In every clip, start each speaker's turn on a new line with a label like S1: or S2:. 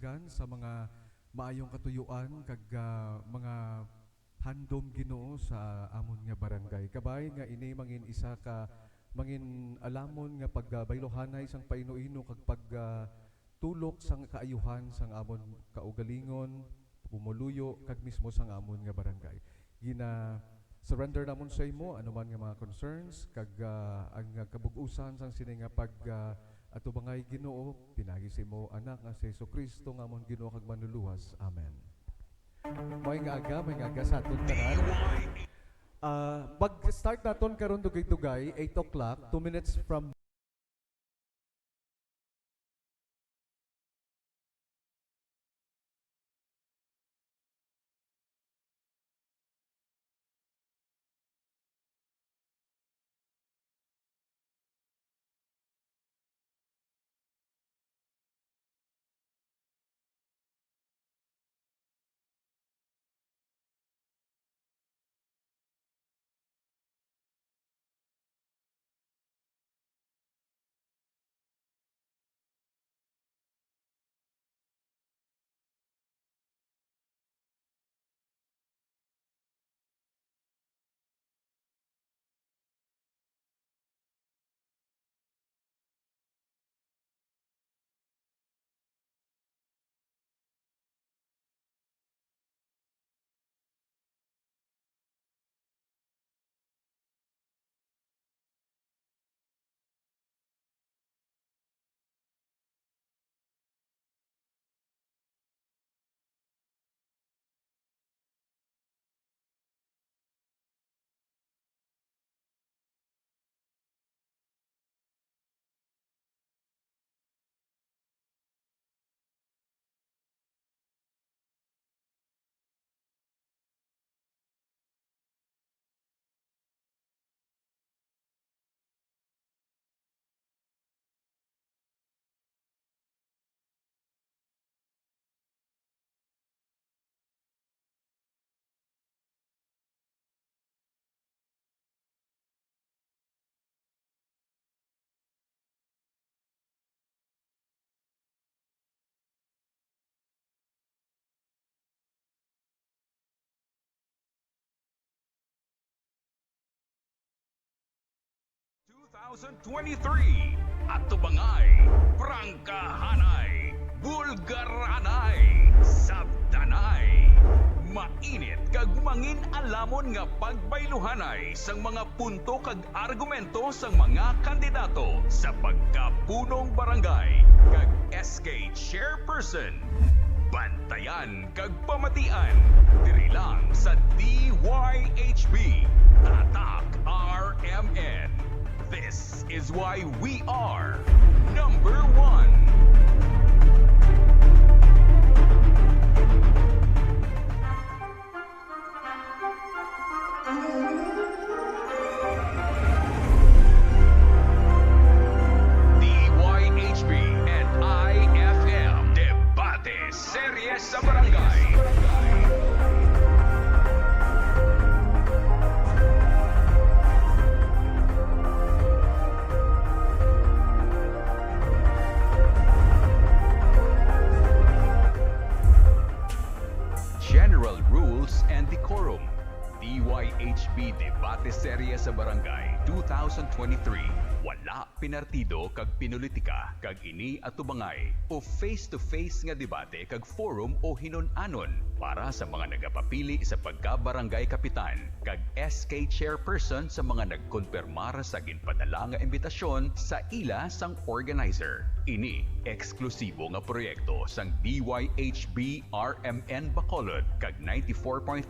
S1: daghan sa mga maayong katuyuan kag mga handom Ginoo sa amon nga barangay. Kabay nga ini mangin isa ka mangin alamon nga pagbaylohanay sang painuino kag tulok sang kaayuhan sang amon kaugalingon, pumuluyo kag mismo sang amon nga barangay. Gina surrender namon sa imo anuman nga mga concerns kag ang kabug-usan sang sini nga atubangay Ginoo pinagi sa imo anak nga si Jesucristo nga amon Ginoo kag manluluwas. Amen. May nga aga sa aton tanan. Mag-start naton karon dugay-dugay 8 o'clock, 2 minutes from
S2: ₱2,023 at tubangay, prangkahanay, bulgaranay, sabtanay. Mainit kag mangin alamon nga pagbayluhanay sang mga punto kag argumento sang mga kandidato sa pagkapunong barangay kag SK Chairperson. Bantayan kag pamatian diri lang sa DYHB Tatak RMN. This is why we are number one. DYHB and IFM Debate Series sa Barangay. General Rules and Decorum. DYHB Debate Serye sa Barangay 2023. Wala pinartido kag pinulitika kag ini atubangay o face-to-face nga debate kag forum o hinon-anon para sa mga nagapapili sa pagka-barangay kapitan kag SK Chairperson sa mga nagkonpermar sa ginpadala nga imbitasyon sa ila sang organizer. Ini eksklusibo nga proyekto sang DYHB RMN Bacolod kag 94.3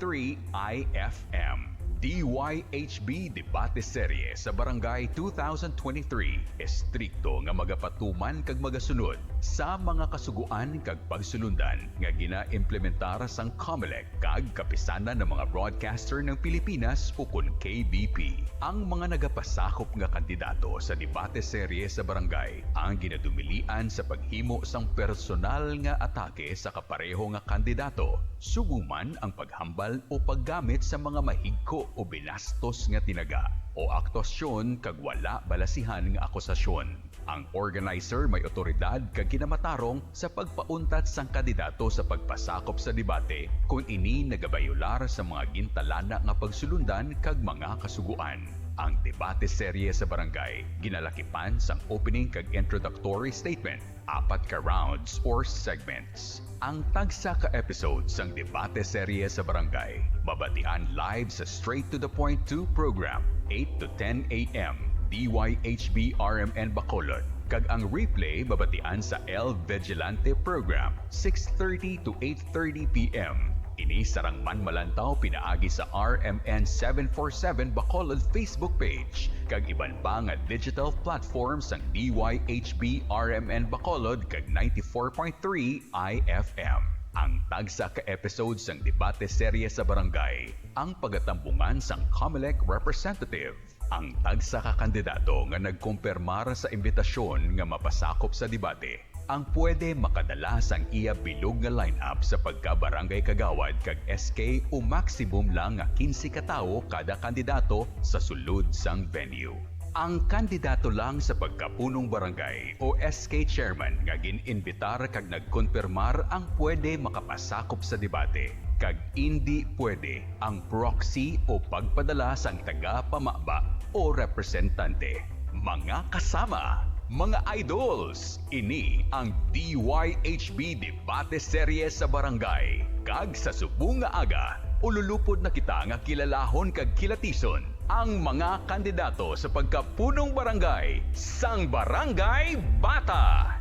S2: IFM. DYHB Debate Serye sa Barangay 2023 estrikto nga magapatuman kag magasunod sa mga kasuguan kag pagsulundan nga gina-implementar sang COMELEC kag kapisanan ng mga broadcaster ng Pilipinas o kun KBP. Ang mga nagapasakop nga kandidato sa debate serye sa barangay ang ginadumilian sa paghimo sang personal nga atake sa kapareho nga kandidato, suguman ang paghambal o paggamit sa mga mahigko o binastos nga tinaga o aktwasyon kag wala balasihan nga akusasyon. Ang organizer may otoridad kag ginamatarong sa pagpauntat sang kandidato sa pagpasakop sa debate kung ini nagabayular sa mga gintalana nga pagsulundan kag mga kasuguan. Ang debate serye sa barangay ginalakipan sang opening kag introductory statement, 4 ka rounds or segments. Ang tagsa ka episode sang debate serye sa barangay mabatian live sa Straight to the Point 2 program 8 to 10 a.m. DYHB RMN Bacolod. Kag ang replay mabatian sa El Vigilante program 6:30 to 8:30 p.m. Ini sarang man malantaw pinaagi sa RMN 747 Bacolod Facebook page kag iban pa nga digital platforms sang DYHB RMN Bacolod kag 94.3 IFM. Ang tagsa ka episode sang debate serye sa barangay, ang pagatambungan sang COMELEC representative. Ang tagsa ka kandidato nga nagkumpirmar sa imbitasyon nga mapasakop sa debate, ang pwede makadala sang iya bilog nga lineup sa pagka-barangay kagawad kag SK o maximum lang nga 15 ka tawo kada kandidato sa sulod sang venue. Ang kandidato lang sa pagkapunong barangay o SK chairman nga gin-inbitar kag nagkonfirmar ang pwede makapasakop sa debate kag hindi pwede ang proxy o pagpadala sang taga-pamaba o representante. Mga kasama, mga idols, ini ang DYHB Debate Serye sa Barangay. Kag sa subong nga aga, ululupod na kita nga kilalahon kag kilatison ang mga kandidato sa pagkapunong barangay sang Barangay Bata.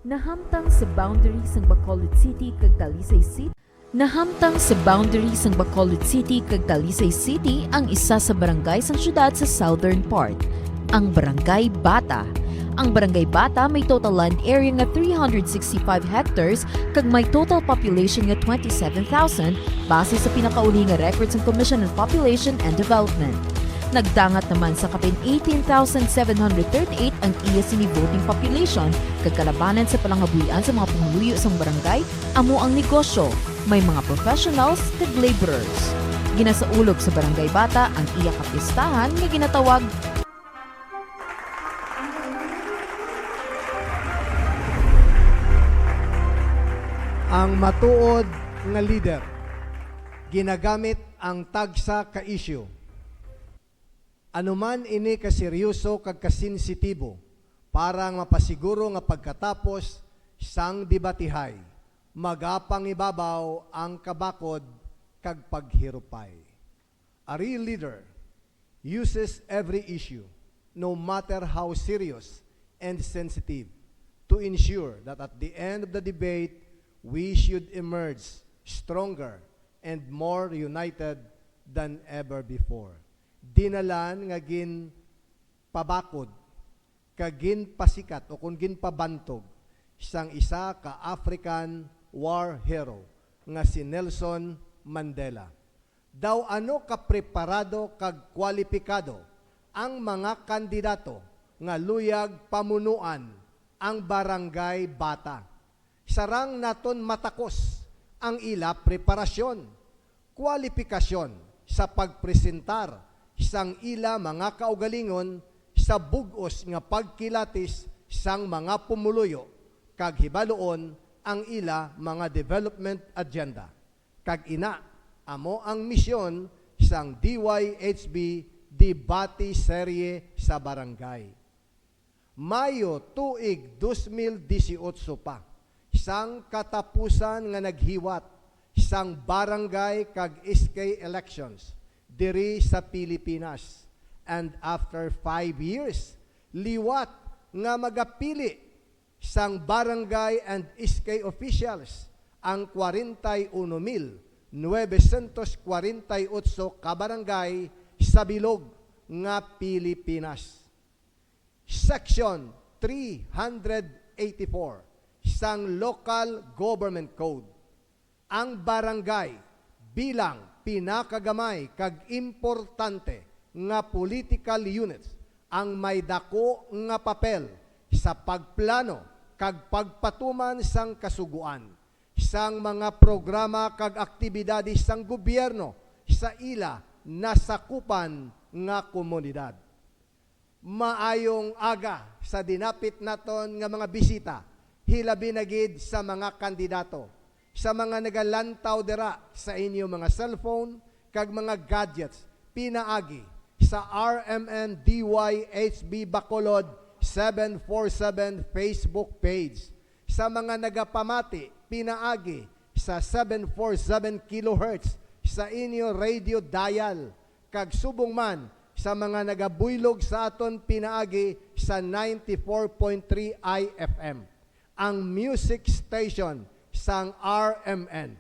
S3: Nahamtang sa boundaries ng Bacolod City kag Talisay City. Nahamtang sa boundaries ng Bacolod City kag Talisay City ang isa sa barangay sa syudad sa southern part, ang Barangay Bata. Ang Barangay Bata may total land area nga 365 hectares kag may total population nga 27,000 base sa pinakauli nga records ng Commission on Population and Development. Nagdangat naman sa kapin 18,738 ang iya sini voting population kag kalabanan sa palangabuhian sa mga pumuluyo sa barangay amo ang negosyo, may mga professionals kag laborers. Ginasaulog sa Barangay Bata ang iya kapistahan nga ginatawag
S4: ang matuod nga leader. Ginagamit ang tagsa ka issue. Anuman ini kaseryoso kag kasensitibo para mapasiguro nga pagkatapos sang debatihay, magapangibabaw ang kabakod kag paghirupay. A real leader uses every issue, no matter how serious and sensitive, to ensure that at the end of the debate, we should emerge stronger and more united than ever before. Dinalan nga gin pabakod, kagin pasikat o kung gin pabantog, isang isa ka African war hero nga si Nelson Mandela. Daw ano kapreparado kag kwalipikado ang mga kandidato nga luyag pamunuan ang Barangay Bata. Sarang naton matakos ang ila preparasyon, kwalifikasyon sa pagpresentar isang ila mga kaugalingon sa bugos nga pagkilatis sang mga pumuluyo kag hibaloon ang ila mga development agenda. Kag ina amo ang misyon sang DYHB Debate Serye sa Barangay. Mayo tuig 2018 pa, isang katapusan nga naghiwat isang barangay kag SK elections diri sa Pilipinas. And after 5 years, liwat nga magapili isang barangay and SK officials ang 41,948 ka barangay sa bilog nga Pilipinas. Section 384 isang local government code. Ang barangay bilang pinakagamay kag importante nga political units ang may dako nga papel sa pagplano kag pagpatuman sang kasuguan, isang mga programa kag aktibidades sang gobyerno sa ila nasakupan nga komunidad. maayong aga sa dinapit naton nga mga bisita, hilabi na gid sa mga kandidato, sa mga nagalantaw dira sa inyo mga cellphone, kag mga gadgets, pinaagi sa RMN DYHB Bacolod 747 Facebook page. Sa mga nagapamati, pinaagi sa 747 kHz sa inyo radio dial, kag subong man sa mga nagabuylog sa aton pinaagi sa 94.3 IFM, ang music station sang RMN.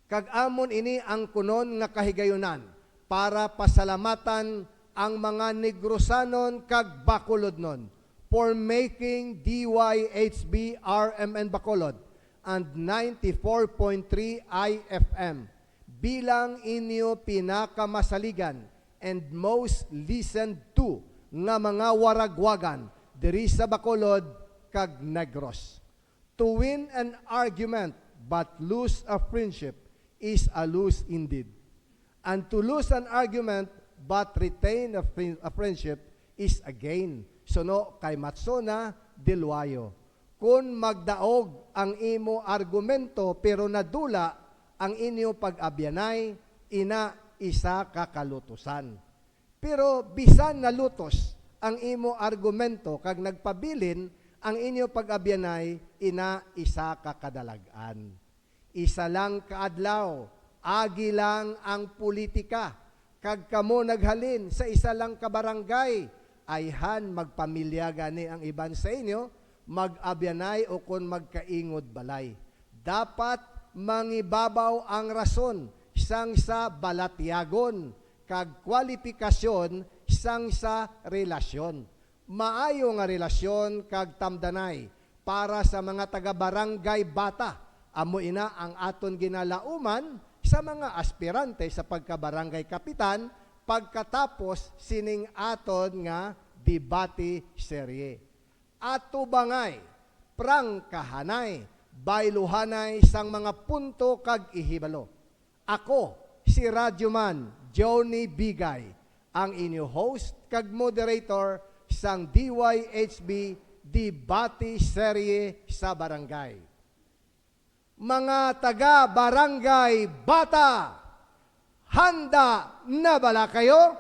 S4: Kag amon ini ang kunon nga kahigayunan para pasalamatan ang mga Negrosanon kag Bacolodnon for making DYHB RMN Bacolod and 94.3 IFM bilang inyo pinakamasaligan and most listened to nga mga waragwagan diri sa Bacolod kag Negros. To win an argument but lose a friendship is a lose indeed. And to lose an argument but retain a friendship is a gain. Suno kay Matsona Dilwayo. Kung magdaog ang imo argumento pero nadula ang inyo pag-abyanay, ina isa kakalutusan. Pero bisan nalutos ang imo argumento kag nagpabilin ang inyo pag-abyanay, ina isa kakadalagan. Isa lang kaadlaw, agi lang ang politika, kag kamo naghalin sa isa lang ka barangay, ayhan magpamilya gani ang iban sa inyo, mag-abyanay o kon magkaingod balay. Dapat mangibabaw ang rason sang sa balatyagon, kag kwalifikasyon sang sa relasyon. Maayo nga relasyon kag tamdanay para sa mga taga-barangay bata. Amo ina ang aton ginalauman sa mga aspirante sa pagka-barangay kapitan pagkatapos sining aton nga debate serye. Ato bangay, prangkahanay, bayluhanay sang mga punto kag ihibalo. Ako, si Radyoman Johnny Bigay, ang inyo host kag moderator sang DYHB Debate Serye sa Barangay. Mga taga-barangay bata, handa na bala kayo?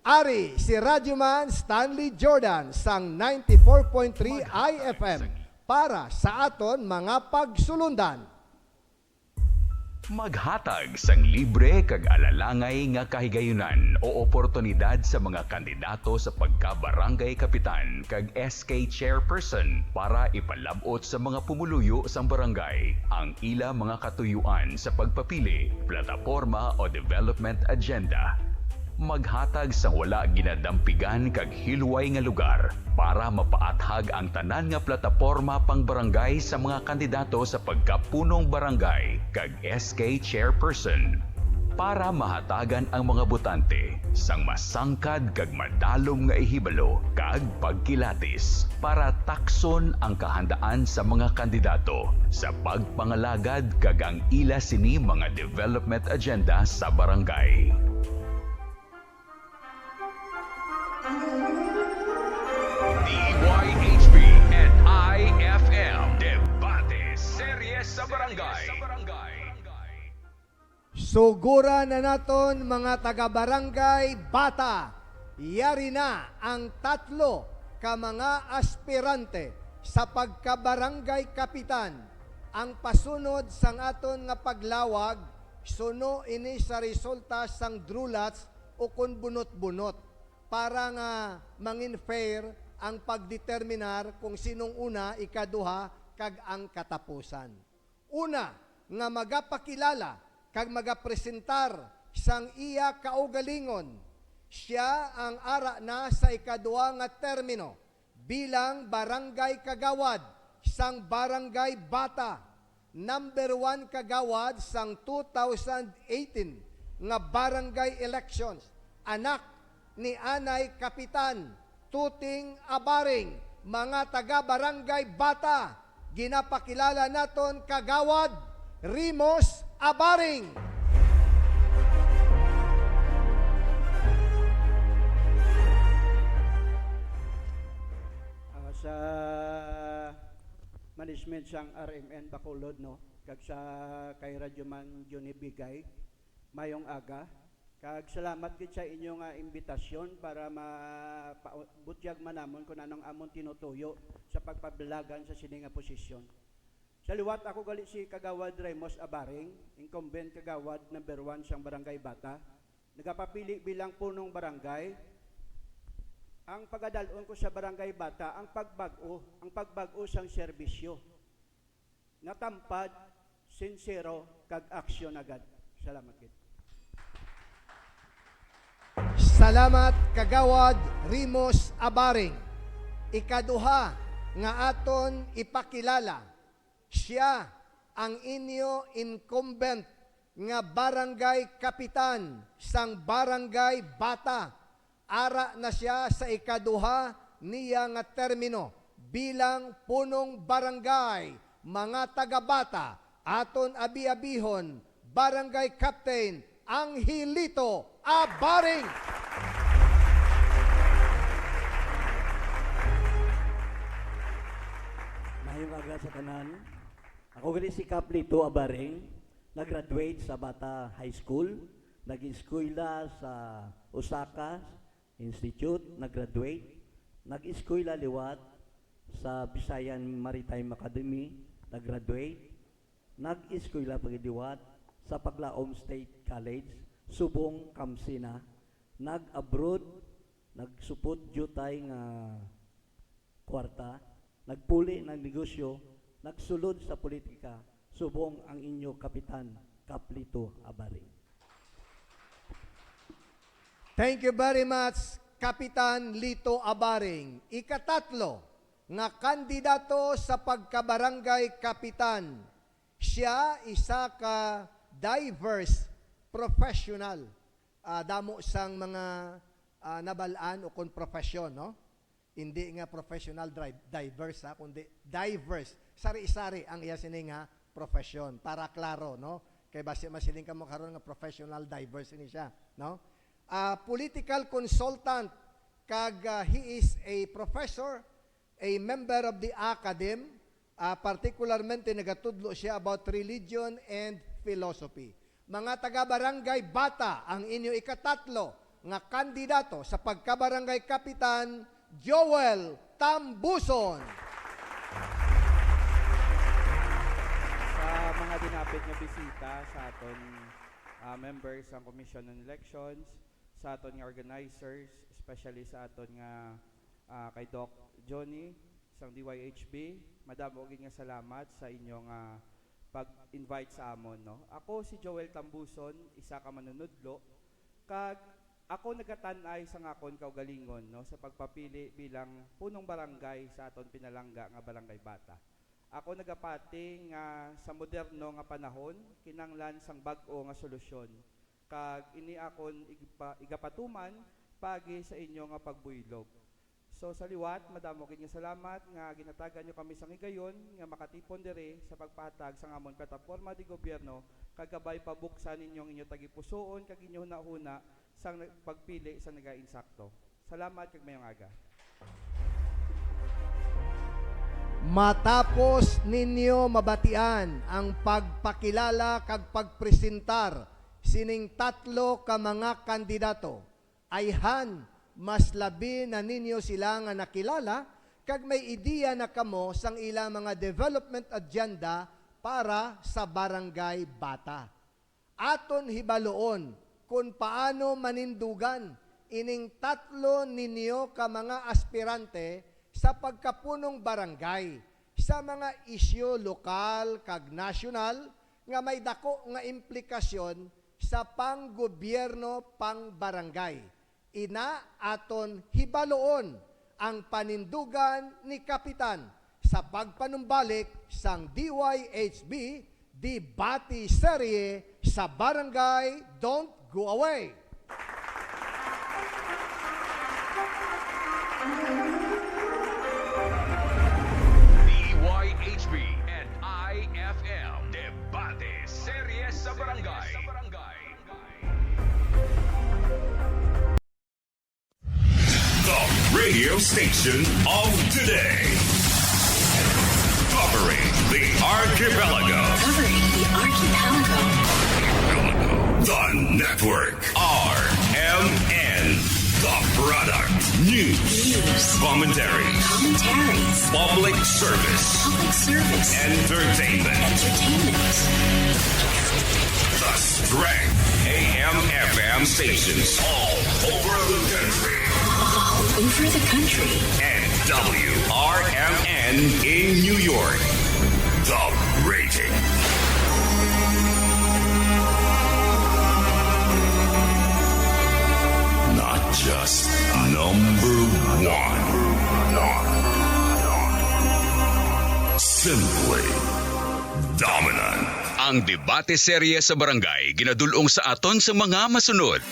S4: Ari si Radyoman Stanley Jordan sang 94.3 IFM para sa aton mga pagsulundan.
S2: Maghatag sang libre kag alalangay nga kahigayunan o oportunidad sa mga kandidato sa pagka-barangay kapitan kag SK chairperson para ipalabot sa mga pumuluyo sang barangay ang ila mga katuyuan sa pagpapili, plataporma o development agenda. Maghatag sang wala ginadampigan kag hilway nga lugar para mapaathag ang tanan nga plataporma pang barangay sa mga kandidato sa pagkapunong barangay kag SK chairperson para mahatagan ang mga botante sang masangkad kag madalom nga ihibalo kag pagkilatis para takson ang kahandaan sa mga kandidato sa pagpangalagad kag ang ila sini mga development agenda sa barangay. DYHB and IFM Debate Serye sa Barangay.
S4: Sugura na naton mga taga-barangay bata, yari na ang tatlo ka mga aspirante sa pagka-barangay kapitan. Ang pasunod sang aton nga paglawag, suno ini sa resulta sang drulats o kun bunot-bunot para nga mangin fair ang pagdeterminar kung sinong una, ikaduha, kag ang katapusan. Una, nga magapakilala kag magapresentar sang iya kaugalingon. Siya ang ara na sa ikaduha nga termino bilang barangay kagawad sang barangay bata. Number 1 kagawad sang 2018 nga barangay elections. Anak ni Anay Kapitan Tuting Abaring, mga taga-barangay bata, ginapakilala naton kagawad Rimos Abaring.
S5: sa management sang RMN Bacolod, no, kag sa kay Radyo Man Johnny Bigay mayong aga, kag salamat gid sa inyong imbitasyon para mabutyag manamon kung anong amon tinutuyo sa pagpabalagan sa sini nga posisyon. Sa liwat ako gali si Kagawad Ramos Abaring, incumbent Kagawad number 1 sang Barangay Bata. Nagapapili bilang punong barangay. Ang pagadalon ko sa Barangay Bata, ang pagbago sang serbisyo. Natampad, sincero, kag aksyon agad. Salamat kit.
S4: Salamat Kagawad Rimos Abaring. Ikaduha nga aton ipakilala, siya ang inyo incumbent nga barangay kapitan sang Barangay Bata. Ara na siya sa ikaduha niya nga termino bilang punong barangay. Mga taga-Bata, aton abi-abihon, Barangay Captain Angelito Abaring.
S6: Mayong aga sa tanan. Ako gali si Caplito Abaring, nag-graduate sa Bata High School, nag-eskwela sa Osaka Institute, nag-graduate, nag-eskwela liwat sa Visayan Maritime Academy, nag-graduate, nag-eskwela pagidiwat sa Paglaom State College, Subong, Kamsina, nag-abroad, nagsupot jutay nga kwarta, nagpuli ng negosyo, nagsulod sa politika, subong ang inyo kapitan, Caplito Abaring.
S4: Thank you very much, Kapitan Lito Abaring. Ikatatlo, nga kandidato sa pagkabarangay kapitan. Siya isa ka diverse professional. Damo sang mga nabalaan o kon profesyon, no? Hindi nga professional diverse, kundi diverse. Sari-sari ang iya sini nga profesyon. Para klaro, no? Kay basi masiling ka mo karon nga professional diverse ini siya, no? Political consultant, kag he is a professor, a member of the academe, particularmente nagatudlo siya about religion and philosophy. Mga taga-barangay Bata, ang inyo ikatatlo nga kandidato sa pagkabarangay kapitan, Joel Tambuson.
S7: Sa mga dinapit nga bisita sa aton members ng Commission on Elections, sa aton nga organizers, especially sa aton nga kay Doc Johnny, sang DYHB, madamo gid nga salamat sa inyong pag-invite sa amon, no. Ako si Joel Tambuson, isa ka manunudlo, kag ako nagatanay sa ngakon kaugalingon, no, sa pagpapili bilang punong barangay sa aton pinalangga nga Barangay Bata. Ako nagapati nga sa moderno nga panahon kinanglan sang bag-o nga solusyon. Kag ini akon igapatuman pagi sa inyo nga pagbuylog. So sa liwat, madamo kid nga salamat nga ginatagan nyo kami sang higayon nga makatipon diri sa pagpahatag sa amon plataporma di gobyerno kag gabay pabuksan ninyong inyo tagipusoon kag inyo hunahuna sang pagpili sa nagainsakto. Salamat kag mayong aga.
S4: Matapos ninyo mabatian ang pagpakilala kag pagpresentar sining tatlo ka mga kandidato, ayhan mas labi na ninyo sila nga nakilala kag may ideya na kamo sang ilang mga development agenda para sa Barangay Bata. Aton hibaloon kung paano manindugan ining tatlo ninyo ka mga aspirante sa pagkapunong barangay sa mga isyu lokal kag nasyonal nga may dako nga implikasyon sa panggobyerno pang barangay. Ina aton hibaloon ang panindugan ni Kapitan sa pagpanumbalik sang DYHB Debate Serye sa Barangay Don't Go Away.
S2: DYHB and IFM Debate Serye sa Barangay. The
S8: radio station of today. Covering the archipelago. The network. RMN. The product. News. Commentaries. Public service. Entertainment. The strength. AM/FM stations all over the country. And WRMN in New York. The rating. Not just number one. Simply dominant.
S2: Ang debate serye sa barangay ginadulong sa aton sa mga masunod.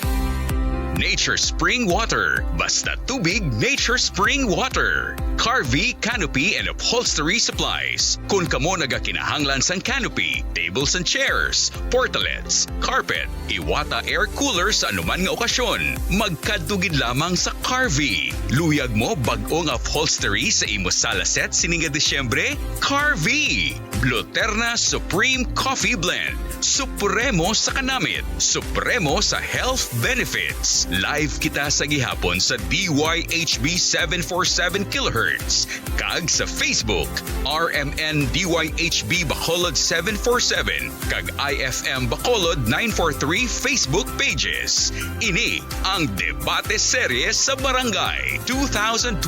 S2: Nature Spring Water. Basta tubig, Nature Spring Water. Carvey, Canopy and Upholstery Supplies. Kung kamo nagakinahanglan sang canopy, tables and chairs, portalets, carpet, Iwata air cooler sa anuman nga okasyon, magkadugid lamang sa Carvey. Luyag mo bag-ong upholstery sa imo sala set sininga Disyembre? Carvey. Bluterna Supreme Coffee Blend. Supremo sa kanamit. Supremo sa health benefits. Live kita sa gihapon sa DYHB 747 kHz. Kag sa Facebook, RMN DYHB Bacolod 747. Kag IFM Bacolod 943 Facebook pages. Ini ang Debate Serye sa Barangay 2023.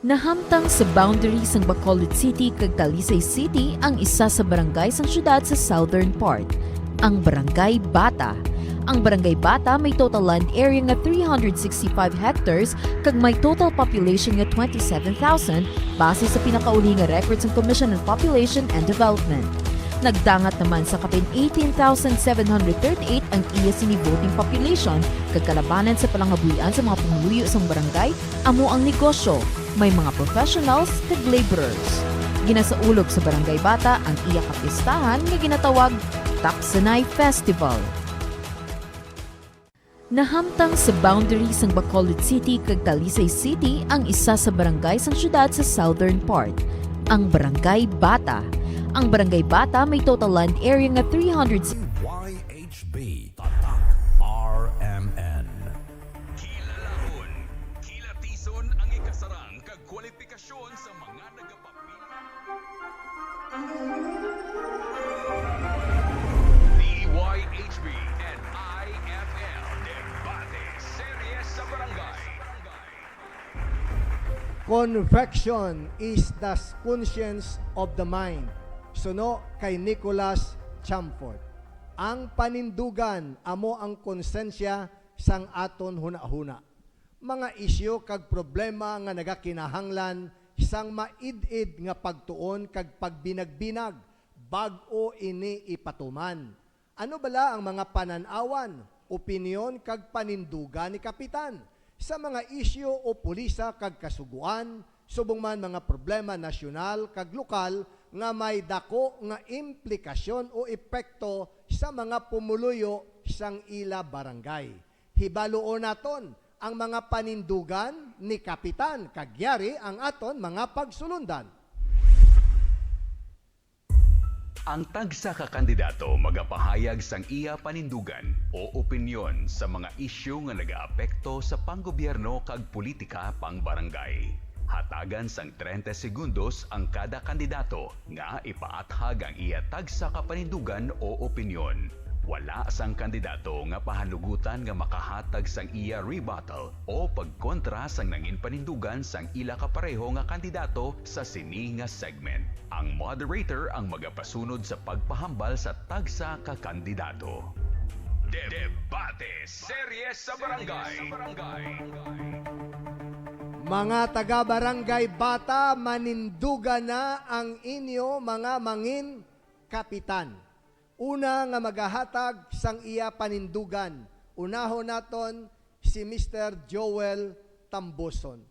S3: Nahamtang sa boundaries ng Bacolod City kag Talisay City ang isa sa barangay sang syudad sa southern part, ang Barangay Bata. Ang Barangay Bata may total land area nga 365 hectares kag may total population nga 27,000 base sa pinakauli nga records ng Commission on Population and Development. Nagdangat naman sa kapin 18,738 ang iya sini voting population kag kalabanan sa palangabuhian sa mga pumuluyo sa barangay amo ang negosyo. May mga professionals kag laborers. Ginasaulog sa Barangay Bata ang iya kapistahan nga ginatawag Taksanay Festival. Nahamtang sa boundaries ng Bacolod City kag Talisay City ang isa sa barangay sang syudad sa southern part, ang Barangay Bata. Ang Barangay Bata may total land area nga 300
S8: YHB Tatak RMN.
S2: Kilalahon, kilatison ang ikasarang kag kwalifikasyon sa mga nagapapili. DYHB and IFL Debate Serye sa Barangay.
S4: Convection is the conscience of the mind. Suno kay Nicholas Chamfort. Ang panindugan amo ang konsensya sang aton huna-huna. Mga isyu kag problema nga nagakinahanglan sang maid-id nga pagtuon kag pagbinag-binag bag-o ini ipatuman. Ano bala ang mga pananawan, opinyon kag panindugan ni Kapitan sa mga isyu o pulisa kag kasuguan, subong man mga problema nasyonal kag lokal nga may dako nga implikasyon o epekto sa mga pumuluyo sang ila barangay. Hibaluon naton ang mga panindugan ni Kapitan kagyari ang aton mga pagsulundan.
S2: Ang tagsa ka kandidato magapahayag sang iya panindugan o opinyon sa mga isyu nga nagaapekto sa panggobyerno kag politika pang barangay. Hatagan sang 30 segundos ang kada kandidato nga ipaathag ang iya tagsa ka panindugan o opinyon. Wala sang kandidato nga pahalugutan nga makahatag sang iya rebuttal o pagkontra sang nangin panindugan sang ila kapareho nga kandidato sa sini nga segment. Ang moderator ang magapasunod sa pagpahambal sa tagsa ka kandidato. Debate Serye sa Barangay.
S4: Mga taga-barangay Bata, maninduga na ang inyo mga mangin kapitan. Una nga magahatag sang iya panindugan. Unahon naton si Mr. Joel Tamboson.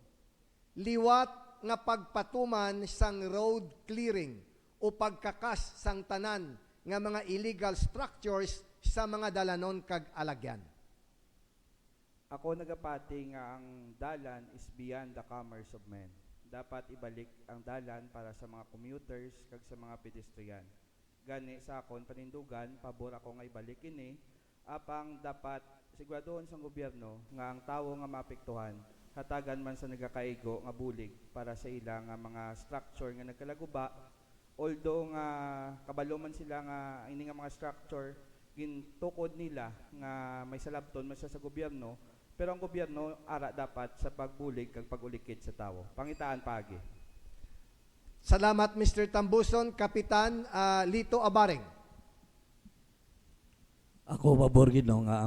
S4: Liwat nga pagpatuman sang road clearing o pagkakas sang tanan nga mga illegal structures sa mga dalanon kag alagyan.
S7: Ako nagapati nga ang dalan is beyond the commerce of men. Dapat ibalik ang dalan para sa mga commuters kag sa mga pedestrian. Gani sa akon panindugan, pabor ako nga ibalik ini, apang dapat siguraduhon sa gobyerno nga ang tawo nga maapektuhan hatagan man sa nagakaigo nga bulig para sa ilang nga mga structure nga nagkalaguba, although nga kabalo man sila nga ini nga mga structure gintukod nila nga may salabton man siya sa gobyerno, pero ang gobyerno ara dapat sa pagbulig kag pagulikid sa tawo. Pangitaan pagi.
S4: Salamat, Mr. Tambuson. Kapitan Lito Abareng.
S6: Ako pabor gid no nga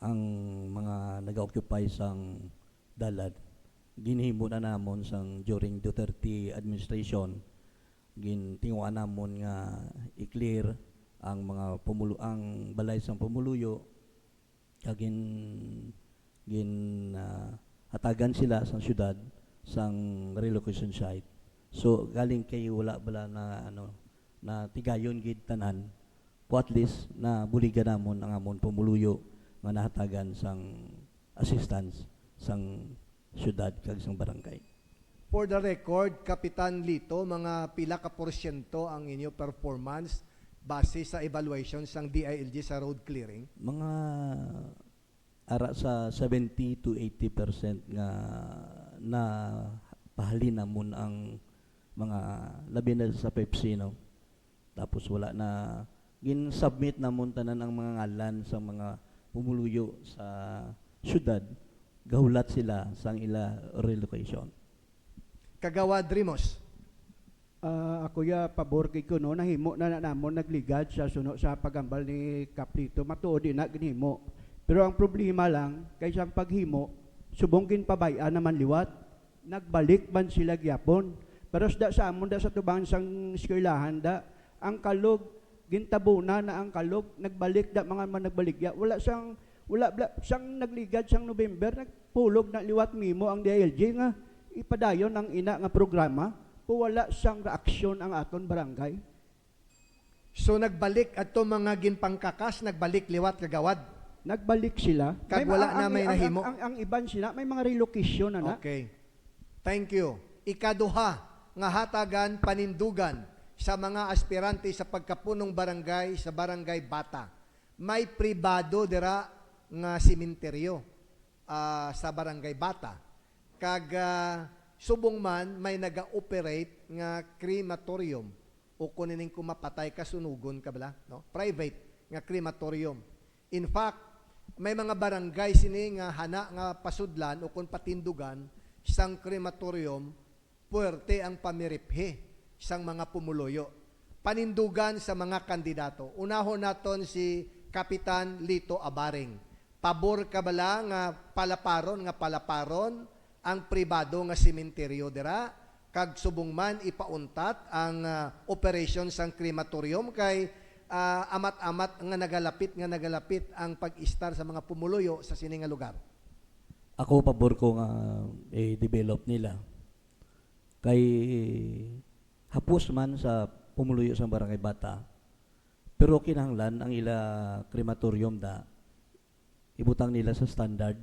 S6: ang mga nag-occupy sang dalan ginhimo na namon sang during Duterte administration, gintinguan namon nga i-clear ang mga ang balay sang pumuluyo kag hatagan sila sang syudad sang relocation site. So galing kay wala bala na na tigayon gid tanan, o at least na buligan namon ang amon pumuluyo nga nahatagan sang assistance sang syudad kag sang barangay.
S4: For the record, Kapitan Lito, mga pila ka porsyento ang inyo performance base sa evaluation sang DILG sa road clearing?
S6: Mga ara sa 70 to 80% nga na pahalin namon ang mga labi na sa Pepsi, no? Tapos wala na gin-submit namon tanan ang mga ngalan sa mga pumuluyo sa syudad, gahulat sila sang ila relocation.
S4: Kagawad Rimos.
S5: Ako ya pabor kay ko no nahimo na namon nagligad sa suno sa pagambal ni Kaplito, matuod din na ginhimo. Pero ang problema lang kaysa ang paghimo subong ginpabayan naman liwat, nagbalik man sila gyapon. Pero sa amon da sa tubangan sang eskwelahan da ang kalog gintabuna na ang kalog, nagbalik da mga man nagbaligya, wala sang nagligad sang November, nagpulog na liwat mimo ang DILG nga ipadayon ang ina nga programa, po wala sang reaksyon ang aton barangay.
S4: So nagbalik ato mga ginpangkakas, nagbalik liwat kagawad.
S5: Nagbalik sila.
S4: Kag wala na may nahimo.
S5: Ang iban sila, may mga relocation na.
S4: Okay. Thank you. Ikaduha nga hatagan panindugan sa mga aspirante sa pagkapunong barangay sa Barangay Bata. May pribado dira nga simenteryo sa Barangay Bata. Kag subong man may naga-operate nga crematorium o kunining kumapatay kasunugon ka bala, no? Private nga crematorium. In fact, may mga barangay sini nga hana nga pasudlan o kun patindugan sang crematorium, puwerte ang pamiriphe sang mga pumuloyo. Panindugan sa mga kandidato. Unahon naton si Kapitan Lito Abareng. Pabor ka bala nga palaparon ang pribado nga simenteryo dira kag subong man ipauntat ang operation sang crematorium kay amat-amat nga nagalapit ang pag-istar sa mga pumuloyo sa sini nga lugar.
S6: Ako pabor ko nga i-develop nila. Kay hapos man sa pumuluyo sa Barangay Bata, pero kinahanglan ang ila crematorium da ibutang nila sa standard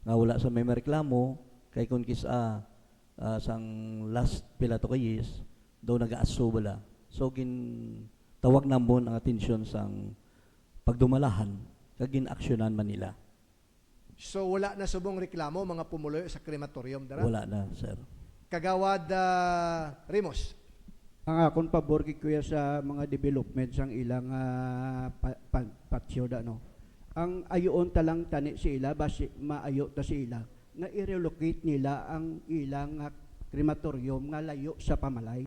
S6: nga wala sa may reklamo kay kun kisa sang last pila to ka years daw nag-aaso bala. So tawag namon ang atensyon sang pagdumalahan kag gin-aksyonan man nila.
S4: So wala na subong reklamo mga pumuloyo sa crematorium dara?
S6: Wala na, sir.
S4: Kagawad Rimos.
S5: Ang akon pabor kay kuya sa mga development sang ilang patio da no. Ang ayoon talang tani sila basi maayo ta sila nga i-relocate nila ang ilang crematorium nga layo sa pamalay.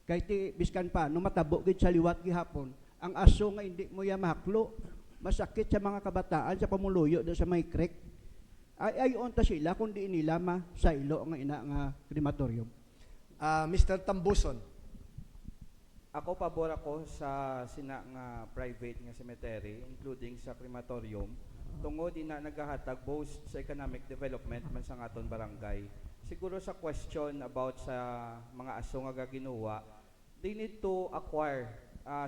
S5: Kay ti biskan pa no matabo gid sa liwat gihapon, ang aso nga hindi mo ya mahaklo, masakit sa mga kabataan sa pamuluyo do sa may creek. Ayoon ta sila kundi nila masailo nga ina nga crematorium.
S4: Mr. Tambuson.
S7: Ako pabor ako sa sina nga private nga cemetery including sa crematorium tungod ina nagahatag both sa economic development man sa aton barangay. Siguro sa question about sa mga aso nga gaginuwa, they need to acquire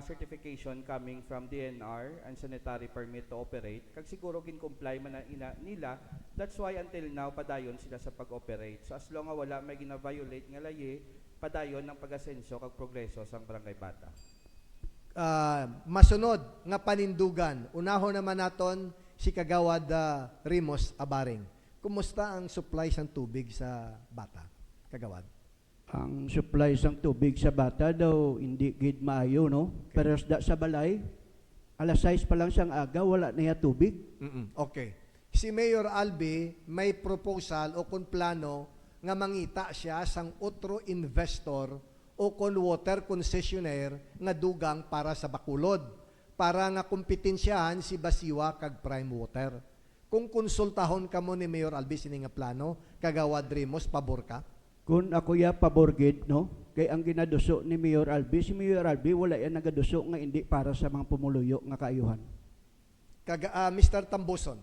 S7: certification coming from DNR and sanitary permit to operate. Kag siguro gin-comply man na nila, that's why until now padayon sila sa pag-operate. So as long nga wala may gina-violate nga laye, padayon ng pag-asenso kag progreso sa Barangay Bata.
S4: Masunod nga panindugan. Unahon naman naton si Kagawad Rimos Abaring. Kumusta ang supply ng tubig sa Bata, Kagawad?
S5: Ang supply ng tubig sa Bata daw hindi gid maayo, no? Pero sa balay, alas 6 pa lang siyang aga, wala na ya tubig.
S4: Okay. Si Mayor Albi may proposal o kung plano nga mangita siya sang otro investor o kon water concessionaire nga dugang para sa Bacolod para nga kompetensyahan si Basiwa kag Prime Water. Kung konsultahon ka mo ni Mayor Albi sini nga plano, Kagawad Rimos, pabor ka?
S5: Kung ako ya paborgid, no? Kay ang ginaduso ni Mayor Albi, si Mayor Albi wala yan nagaduso nga hindi para sa mga pumuluyo nga kaayuhan.
S4: Mr. Tambuson.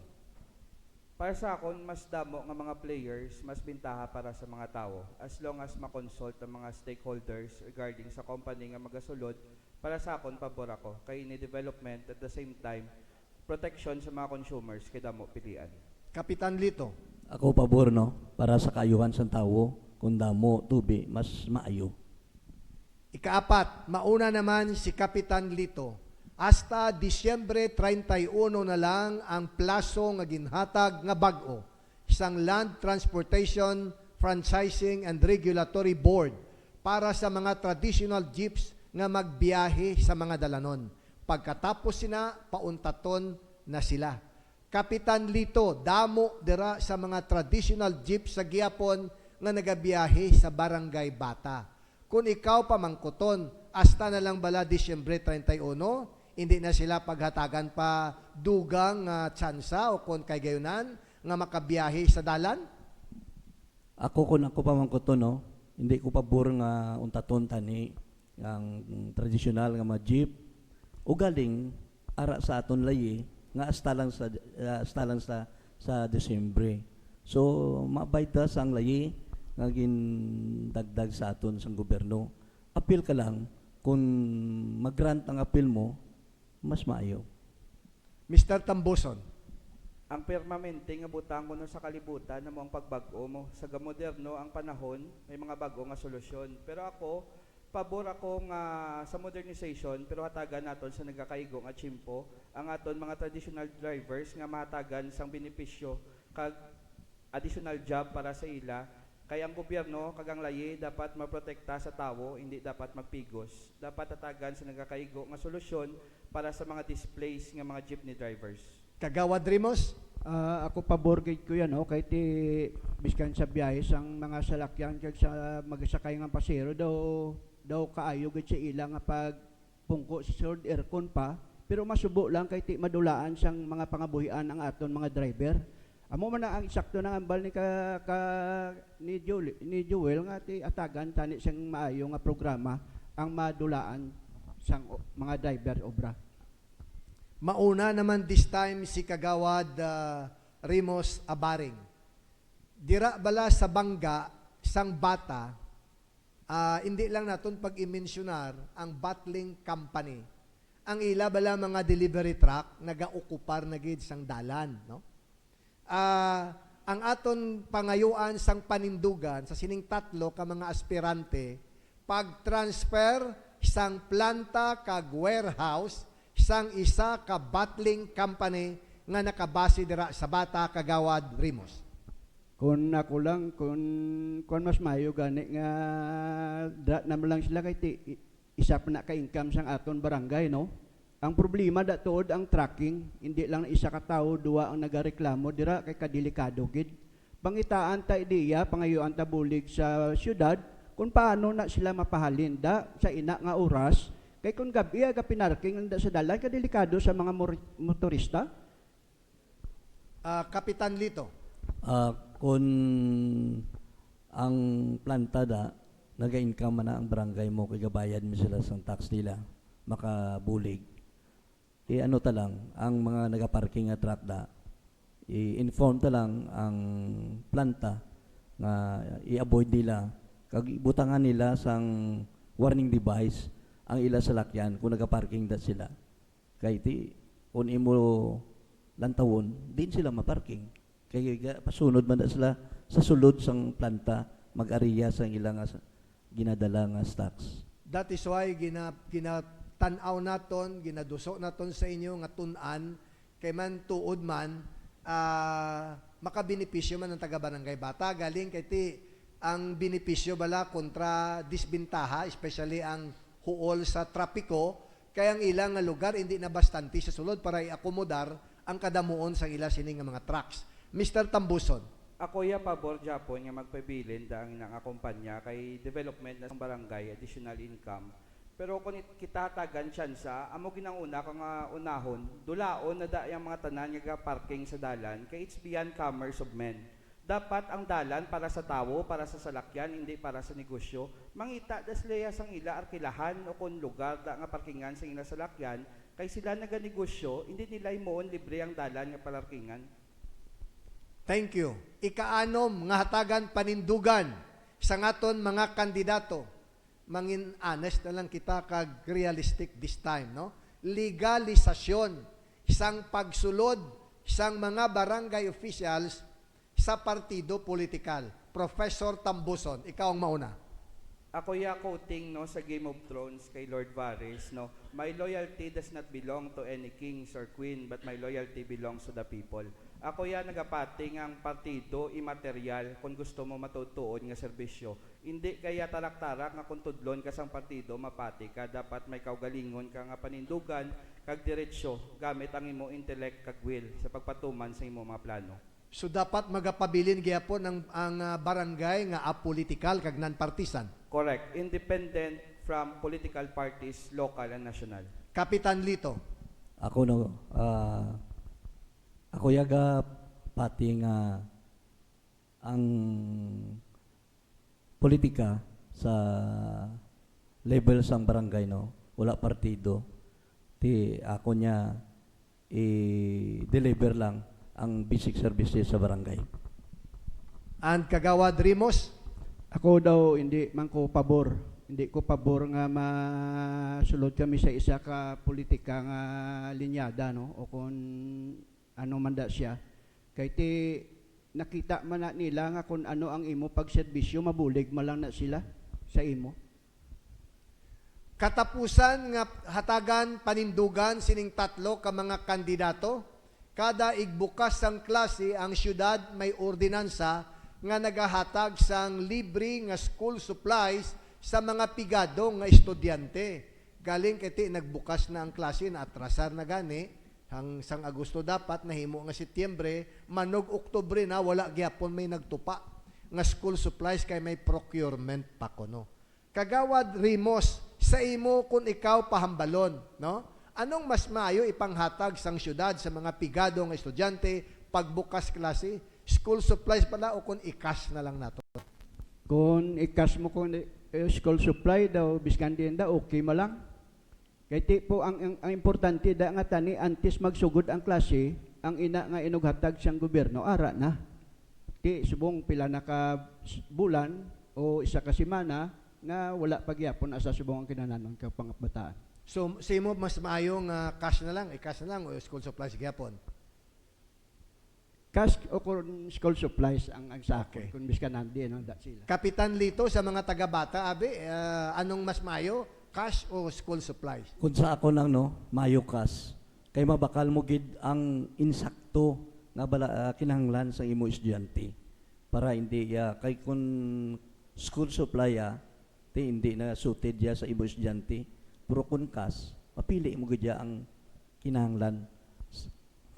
S7: Para sa akon, mas damo nga mga players, mas bintaha para sa mga tao. As long as makonsult ang mga stakeholders regarding sa company nga magasulod, para sa akon, pabor ako. Kay ni development at the same time, protection sa mga consumers, kay damo pilian.
S4: Kapitan Lito.
S6: Ako pabor, no? Para sa kaayuhan sa tao, kung damo, tubi, mas maayo.
S4: Ikaapat, mauna naman si Kapitan Lito. Hasta Disyembre 31 na lang ang plaso nga ginhatag nga bag-o isang Land Transportation Franchising and Regulatory Board para sa mga traditional jeeps nga magbiyahe sa mga dalanon. Pagkatapos sina, pauntaton na sila. Kapitan Lito, damo dira sa mga traditional jeeps sa gihapon nga nagabiyahe sa Barangay Bata. Kung ikaw pamangkuton, hasta na lang bala Disyembre 31, hindi na sila paghatagan pa dugang tsansa o kung kay gayunan nga makabiyahe sa dalan?
S6: Kung ako pamangkuton, no? Hindi ko pabor nga untaton tani ang tradisyonal nga mga jeep o galing ara sa aton layi nga hasta lang sa Desyembre. So mabayta sang layi nga gindagdag sa aton sang gobyerno. Apil ka lang kung mag-grant ang apil mo, mas maayo.
S4: Mr. Tambuson.
S7: Ang permanente nga butang mo sa kalibutan na mo ang pagbago mo. Sa moderno ang panahon, may mga bago nga solusyon. Pero ako, pabor ako nga sa modernization, pero hatagan naton sa nagkakaigo nga chimpo, ang aton mga traditional drivers nga mahatagan sang benepisyo kag additional job para sa ila. Kaya ang gobyerno, kagang layi, dapat maprotekta sa tao, hindi dapat magpigos. Dapat hatagan sa nagkakaigo nga solusyon para sa mga displaced nga mga jeepney drivers.
S4: Kagawad Rimos.
S5: Ako paborgid ko yan, kay ti biskan sa biyahe sang mga salakyan kag sa magsakay nga pasero daw kaayo gid sa ila nga pag pungko si Sir aircon pa, pero masubo lang kay ti madulaan sang mga pangabuhian ang aton mga driver. Amo man na ang eksakto ng ambal ni Joel nga ti atagan tani siyang maayo nga programa ang madulaan sang mga driver obra.
S4: Mauna naman this time si Kagawad Rimos Abaring. Dira bala sa bangga sang Bata, hindi lang naton pag-imensionar ang bottling company. Ang ila bala mga delivery truck nagaokupar na gid sang dalan, no? Ang aton pangayuan sang panindugan sa sining tatlo ka mga aspirante, pag-transfer sang planta kag warehouse sang isa ka bottling company nga nakabase dira sa Bata, Kagawad Rimos.
S5: Kung ako lang, kung mas mayo gani nga naman lang sila kay isa pa na ka-income sang aton barangay, no? Ang problema tuod ang tracking, hindi lang isa ka tao, duwa ang nagareklamo dira kay kadelikado gid. Pangitaan ta ideya, pangayuan ta bulig sa syudad kung paano na sila mapahalin da sa ina nga oras. Kay kung gabi aga pinarking sa dalan kadelikado sa mga motorista.
S4: Kapitan Lito.
S6: Kung ang planta naga-income na ang barangay mo, kaya bayad mo sila sa tax nila, makabulig. Ano ta lang, ang mga nagaparking nga truck i-inform ta lang ang planta nga i-avoid nila, kag ibutangan nila sang warning device. ang ila salakyan kung nagaparking da sila. Kay ti kung imo lantawon, din sila maparking. Kay pasunod man da sila sa sulod sang planta mag-ariya sang ilang ginadala nga stocks.
S4: That is why ginatanaw naton, ginaduso naton sa inyo nga tun-an kay man tuod man makabenepisyo man ang taga-barangay Bata. Galing kay ti ang benepisyo bala kontra disbintaha, especially ang huol sa trapiko, kaya ang ilang nga lugar hindi na bastante sa sulod para i-akomodar ang kadamuon sa ila sining nga mga trucks. Mr. Tambuson.
S7: Ako ya pabor Japon nga magpabilin da ang inang akumpanya kay development na sa barangay, additional income. Pero kung kitatagan siyansa, amo ginanguna kung unahon, dulaon na da yung mga tanan nga parking sa dalan, kay it's beyond commerce of men. Dapat ang dalan para sa tawo, para sa salakyan, hindi para sa negosyo. Mangita das leya sang ila arkilahan o kung lugar da nga parkingan sa ila salakyan, kay sila naganegosyo, hindi nila imoon libre ang dalan nga parkingan.
S4: Thank you. Ikaanom nga hatagan panindugan sa ngaton mga kandidato. Mangin honest na lang kita kag realistic this time, no? Legalisasyon isang pagsulod isang mga barangay officials sa partido politikal. Professor Tambuson, ikaw ang mauna.
S7: Ako ya quoting no sa Game of Thrones kay Lord Varys no, my loyalty does not belong to any kings or queen but my loyalty belongs to the people. Ako ya nagapating ang partido immaterial kung gusto mo matutuon nga serbisyo. Hindi kaya tarak-tarak nga kung tudlon ka sang partido mapati ka, dapat may kaugalingon ka nga panindugan kag diretsyo gamit ang imo intellect kag will sa pagpatuman sa imo mga plano.
S4: So dapat magapabilin gyapon ang barangay nga apolitical kag non-partisan.
S7: Correct. Independent from political parties, local and national.
S4: Kapitan Lito.
S6: Ako no, ako yaga pati nga ang politika sa level sang barangay no, wala partido. Ti ako niya i-deliver lang ang basic services sa barangay.
S4: And Kagawad Rimos.
S5: Ako daw hindi man ko pabor. Hindi ko pabor nga masulod kami sa isa ka politika nga linyada no o kung ano man da siya. Kay ti nakita man na nila nga kung ano ang imo pagserbisyo mabulig man lang na sila sa imo.
S4: Katapusan nga hatagan panindugan sining tatlo ka mga kandidato. Kada igbukas sang klase ang syudad may ordinansa nga nagahatag sang libre nga school supplies sa mga pigado nga estudyante. Galing kiti nagbukas na ang klase na atrasar na gani hang sang Agosto dapat nahimo nga Setyembre, manog Oktubre na wala gyapon may nagtupa nga school supplies kay may procurement pa kuno. Kagawad Rimos, sa imo kung ikaw pahambalon, no? Anong mas maayo ipanghatag sang syudad sa mga pigado nga estudyante pagbukas klase? School supplies pala o kung i-cash na lang nato?
S5: Kung i-cash mo kung school supply daw biskan din da okay mo lang. Kay ti po ang importante da nga tani antes magsugod ang klase, ang ina nga inughatag siyang gobyerno ara na. Ti subong pila na ka bulan o isa ka semana nga wala pagyapon asa subong ang kinananon ka pangabataan.
S4: So, sa imo mas maayo nga cash na lang, i-cash na lang o school supplies gyapon?
S5: Cash o kung school supplies ang sa
S4: Okay.
S5: akin, kung biskan nandi no da sila.
S4: Kapitan Lito, sa mga taga-bata, abe, anong mas maayo, cash o school supplies?
S6: Kung sa ako lang no, mayukas. Kay mabakal mo gid ang insakto nga bala kinahanglan sa imo estudyante para hindi ya kay kun school supply ti hindi na suited ya sa imo estudyante. Pero kung cash, mapili mo gid ya ang kinahanglan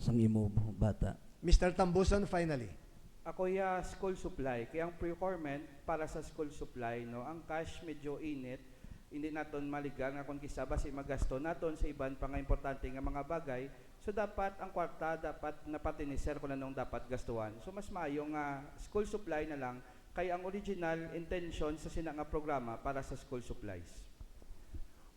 S6: sang imo bata.
S4: Mr. Tambuson, finally.
S7: Ako ya school supply, kaya ang procurement para sa school supply no, ang cash medyo init, hindi naton maligan nga kung kisaba si magasto naton sa iban pa nga importante nga mga bagay. So dapat ang kwarta dapat napatiniser kung anong dapat gastuan. So mas maayo nga school supply na lang kay ang original intention sa sina nga programa para sa school supplies.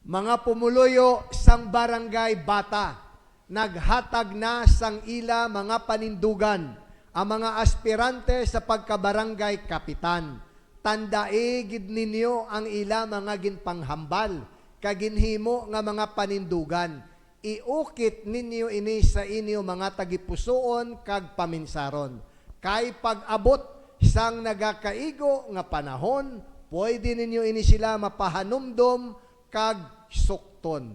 S4: Mga pumuluyo sang barangay Bata, naghatag na sang ila mga panindugan ang mga aspirante sa pagkabarangay kapitan. Tandae gid ninyo ang ila mga ginpanghambal kaginhimo nga mga panindugan. Iukit ninyo ini sa inyo mga tagipusoon kag paminsaron. Kay pag-abot sang nagakaigo nga panahon, pwede ninyo ini sila mapahanumdom kag sukton.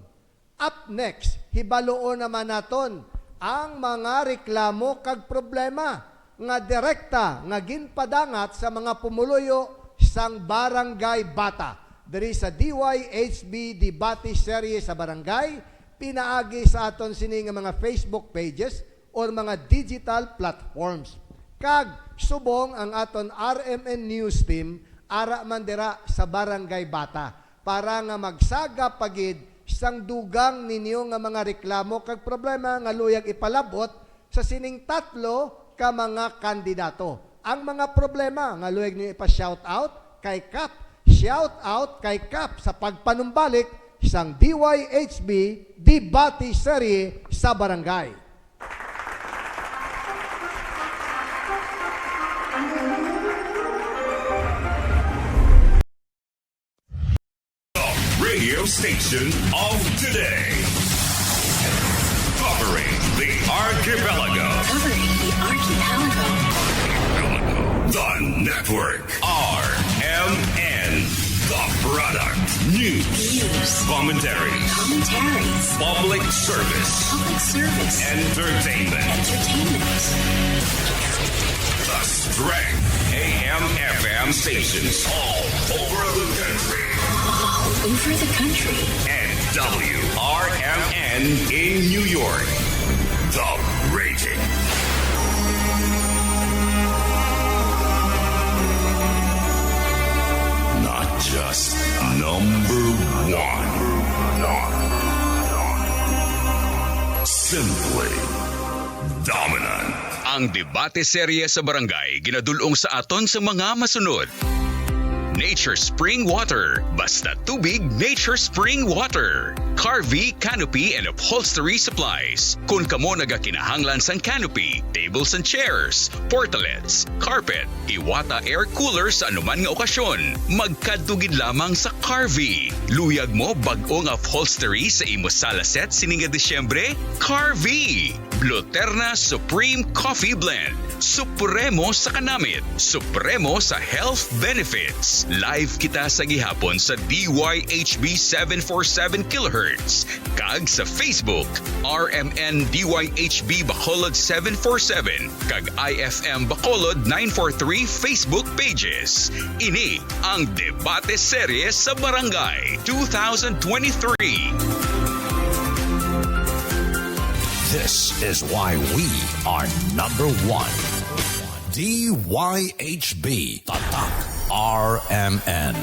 S4: Up next, hibaluon naman naton ang mga reklamo kag problema nga direkta nga ginpadangat sa mga pumuluyo sang Barangay Bata. Diri sa DYHB Debate Series sa Barangay, pinaagi sa aton sini nga mga Facebook pages or mga digital platforms. Kag subong ang aton RMN News Team ara man dira sa Barangay Bata para nga magsaga pagid sang dugang ninyo nga mga reklamo kag problema nga luyag ipalabot sa sining tatlo ka mga kandidato. Ang mga problema nga luyag niyo ipa-shout out kay Kap, shout out kay Kap sa pagpanumbalik sang DYHB Debate Serie sa Barangay.
S8: Radio station of today. Covering the archipelago. The network. RMN. The product. News. Commentary. Public service. Entertainment. The strength. AM/FM stations all over the country. And WRMN in New York. The rating. Not just number one. Simply dominant.
S2: Ang debate serye sa barangay ginadulong sa aton sa mga masunod. Nature Spring Water. Basta tubig, Nature Spring Water. Carvey Canopy and Upholstery Supplies. Kung kamo nagakinahanglan sang canopy, tables and chairs, portalets, carpet, Iwata air cooler sa anuman nga okasyon, magkadugid lamang sa Carvey. Luyag mo bag-ong upholstery sa imo sala set sininga Disyembre? Carvey. Bluterna Supreme Coffee Blend. Supremo sa kanamit. Supremo sa health benefits. Live kita sa gihapon sa DYHB 747 kHz. Kag sa Facebook, RMN DYHB Bacolod 747. Kag IFM Bacolod 943 Facebook pages. Ini ang Debate Series sa Barangay 2023.
S8: This is why we are number one. DYHB Tatak RMN.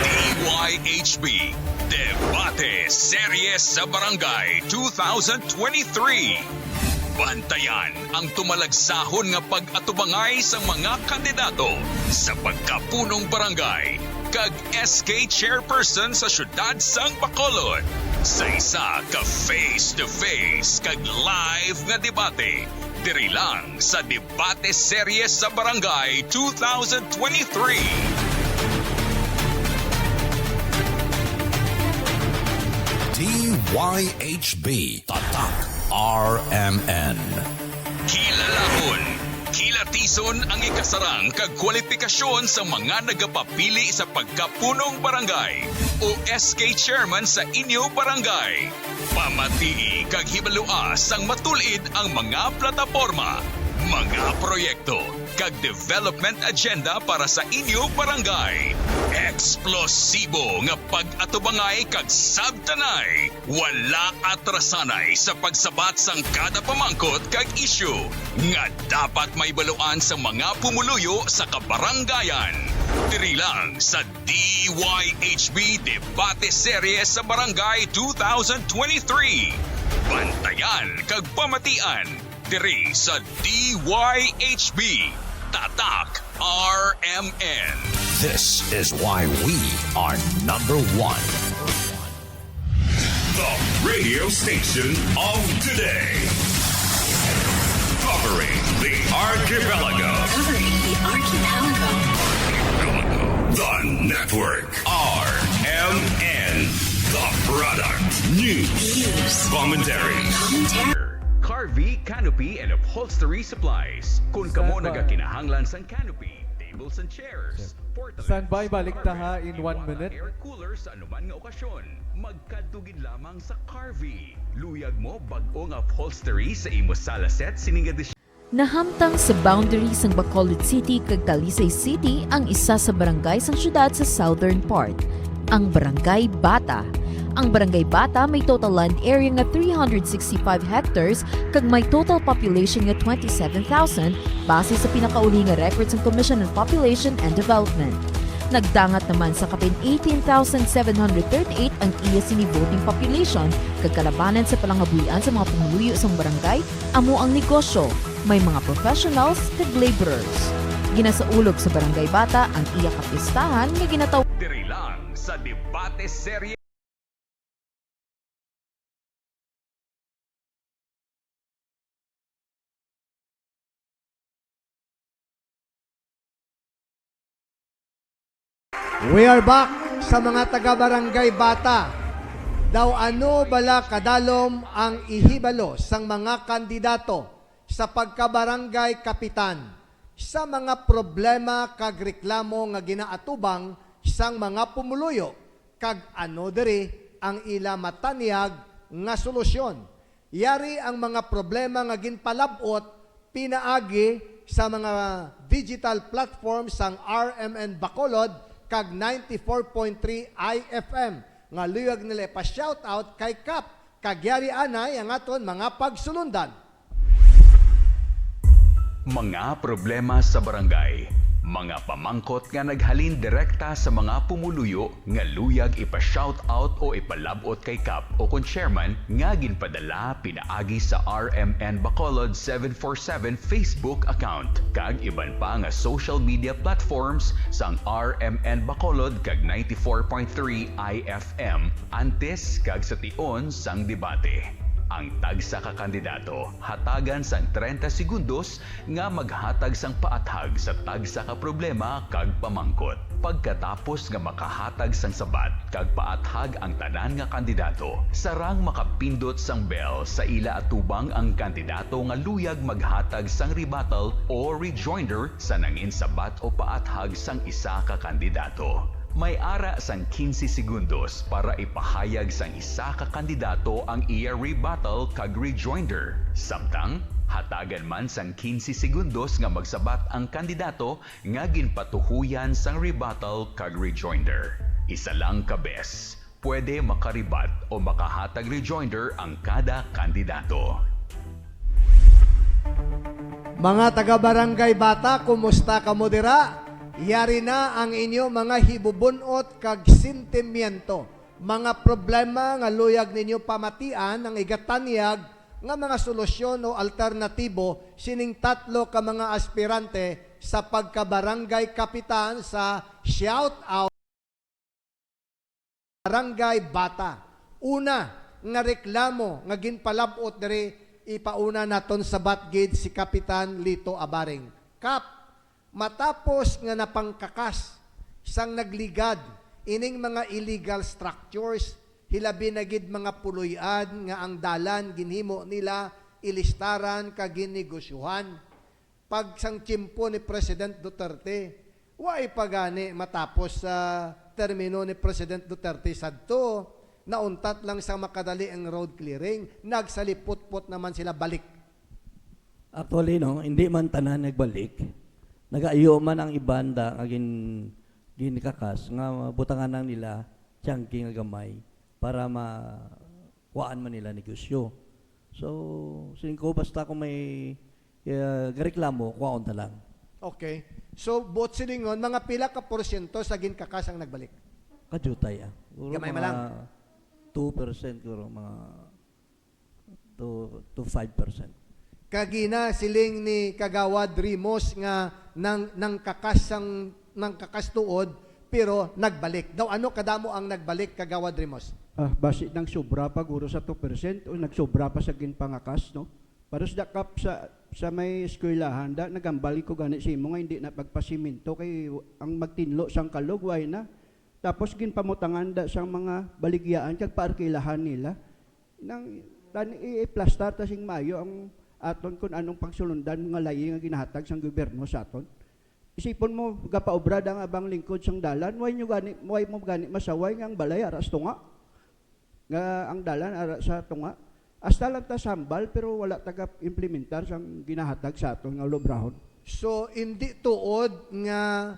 S2: DYHB Debate Series sa Barangay 2023. Bantayan ang tumalagsahon nga pag-atubangay sa mga kandidato sa pagkapunong barangay kag SK Chairperson sa syudad sang Bacolod sa isa ka face-to-face kag live nga debate diri lang sa Debate Series sa Barangay 2023.
S8: DYHB Tatak RMN.
S2: Kilalahon, kilatison ang ikasarang kag kwalifikasyon sa mga nagapapili sa pagkapunong barangay o SK Chairman sa inyo barangay. Pamatii kag hibalua sang matulid ang mga plataporma, mga proyekto kag development agenda para sa inyo barangay. Eksplosibo nga pag-atubangay kag sabtanay. Wala atrasanay sa pagsabat sang kada pamangkot kag isyu nga dapat may baluan sa mga pumuluyo sa kabarangayan. Diri lang sa DYHB Debate Series sa Barangay 2023. Bantayan kag pamatian diri sa DYHB Tatak RMN.
S8: This is why we are number one. The radio station of today. Covering the archipelago. The network. RMN. RMN, the product. News. Commentary.
S2: Carvey Canopy and Upholstery Supplies. Kung kamo
S1: Standby.
S2: nagakinahanglan sang canopy, tables and chairs, portalates,
S1: Standby, balik taha
S2: carpet,
S1: in 1
S2: mga
S1: minute.
S2: air cooler sa anuman nga okasyon. Magkadugid lamang sa Carvey. Luyag mo bag-ong upholstery sa imo sala set sining edisyon.
S3: Nahamtang sa boundaries ng Bacolod City kag Talisay City ang isa sa barangay sang syudad sa southern part, ang Barangay Bata. Ang Barangay Bata may total land area nga 365 hectares kag may total population nga 27,000 base sa pinakauli nga records ng Commission on Population and Development. Nagdangat naman sa kapin 18,738 ang iya sini voting population kag kalabanan sa palangabuhian sa mga pumuluyo sa barangay amo ang negosyo, may mga professionals kag laborers. Ginasaulog sa Barangay Bata ang iya kapistahan nga ginatawag
S2: Diri lang sa Debate Serye.
S4: We are back sa mga taga-barangay Bata. Daw ano bala kadalom ang ihibalo sang mga kandidato sa pagkabarangay kapitan sa mga problema kag reklamo nga ginaatubang sang mga pumuluyo kag ano diri ang ila matanyag nga solusyon. Yari ang mga problema nga ginpalabot pinaagi sa mga digital platforms sang RMN Bacolod kag 94.3 IFM nga luyag nila pa-shout out kay Kap kagyari anay ang aton mga pagsulundan.
S2: Mga problema sa barangay. Mga pamangkot nga naghalin direkta sa mga pumuluyo nga luyag ipa-shout out o ipalabot kay Kap o kon chairman nga ginpadala pinaagi sa RMN Bacolod 747 Facebook account kag iban pa nga social media platforms sang RMN Bacolod kag 94.3 IFM antes kag sa tion sang debate. Ang tagsa ka kandidato hatagan sang 30 segundos nga maghatag sang paathag sa tagsa ka problema kag pamangkot. Pagkatapos nga makahatag sang sabat kag paathag ang tanan nga kandidato, sarang makapindot sang bell sa ila atubang ang kandidato nga luyag maghatag sang rebuttal o rejoinder sa nangin sabat o paathag sang isa ka kandidato. May ara sang 15 segundos para ipahayag sang isa ka kandidato ang iya rebuttal kag rejoinder. Samtang hatagan man sang 15 segundos nga magsabat ang kandidato nga ginpatuhuyan sang rebuttal kag rejoinder. Isa lang ka bes. Pwede makaribat o makahatag rejoinder ang kada kandidato.
S4: Mga taga-barangay Bata, kumusta ka mo dira? Yari na ang inyo mga hibubunot kag sentimiento. Mga problema nga luyag ninyo pamatian ang igatanyag nga mga solusyon o alternatibo sining tatlo ka mga aspirante sa pagkabarangay kapitan sa shout out Barangay Bata. Una nga reklamo nga ginpalabot diri ipauna naton sa Batgate si Kapitan Lito Abaring. Kap, matapos nga napangkakas sang nagligad ining mga illegal structures, hilabi na gid mga puloy-an nga ang dalan ginhimo nila ilistaran kag ginegosyuhan. Pag sang tiyempo ni President Duterte, waay pagani matapos sa termino ni President Duterte sadto, nauntat lang sa makadali ang road clearing, nagsalipot-pot naman sila balik.
S6: Actually, no, hindi man tanan nagbalik. Nagaayo man ang ibanda nga ginikakas nga butangan nang nila tiyangki nga gamay para makuhaan man nila negosyo. So, sining ko basta kung may reklamo, kuhaon ta lang.
S4: Okay. So, both silingon, mga pila ka porsyento sa ginkakas ang nagbalik?
S6: Kajutay
S4: Gamay man lang.
S6: 2% siguro, mga 2 to 5%.
S4: Kagina siling ni Kagawad Rimos nga nang kakas tuod pero nagbalik. Daw ano kadamo ang nagbalik Kagawad Rimos?
S9: Basi nang sobra pa guro sa 2% o nagsobra pa sa ginpangakas, no? Para sa dakap sa may eskwelahan, nagambalik ko gani si mo nga hindi na pagpasiminto kay ang magtinlo sang kalog way na. tapos ginpamutangan da sang mga baligyaan kag paarkilahan nila nang i-plastar ta sing maayo ang aton kung anong pagsulundan mga layi nga ginahatag sang gobyerno sa aton. Isipon mo gapaobrad ang abang lingkod sang dalan, way mo gani masaway nga ang balay aras tunga. Nga ang dalan ara sa tunga. Hasta lang ta sambal pero wala taga implementar sang ginahatag sa aton nga lobrahon.
S4: So, hindi tuod nga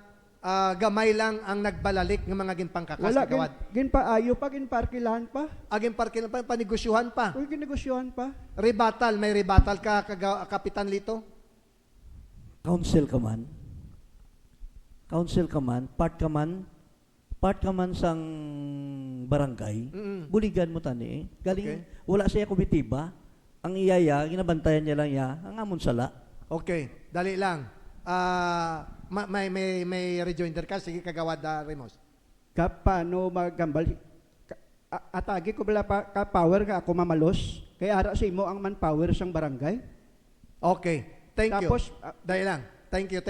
S4: gamay lang ang nagbalalik ng mga ginpangkakas
S9: Wala
S4: kagawad.
S9: ginpaayo pa, ginparkilahan pa.
S4: Aging parking pa, panegosyohan pa.
S9: Uy, ginegosyohan pa.
S4: Rebuttal, may rebuttal ka, Kapitan Lito?
S6: Council ka man, part ka man sang barangay, buligan mo tani. Galing, wala siya komitiba. Ang iyaya, ginabantayan niya lang ang amon sala.
S4: Okay, dali lang. May rejoinder ka, sige kagawad Remos.
S9: Paano magambal? Atagi ko bala ka power ka ako mamalos. Kaya ara sa imo ang manpower sang barangay.
S4: Okay, thank
S9: Tapos,
S4: you. Dali lang, thank you.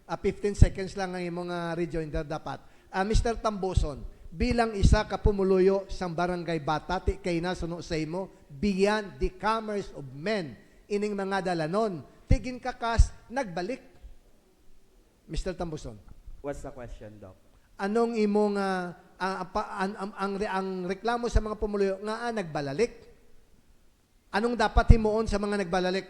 S4: 15 seconds lang ang imong rejoinder dapat. Mr. Tamboson, bilang isa ka pumuluyo sang barangay bata, ti kay na suno sa imo, beyond the commerce of men, ining mga dalanon, tigin kakas, nagbalik. Mr. Tamboson.
S7: What's the question, Doc?
S4: Anong imong ang reklamo sa mga pumuluyo nga nagbalalik? Anong dapat himuon sa mga nagbalalik?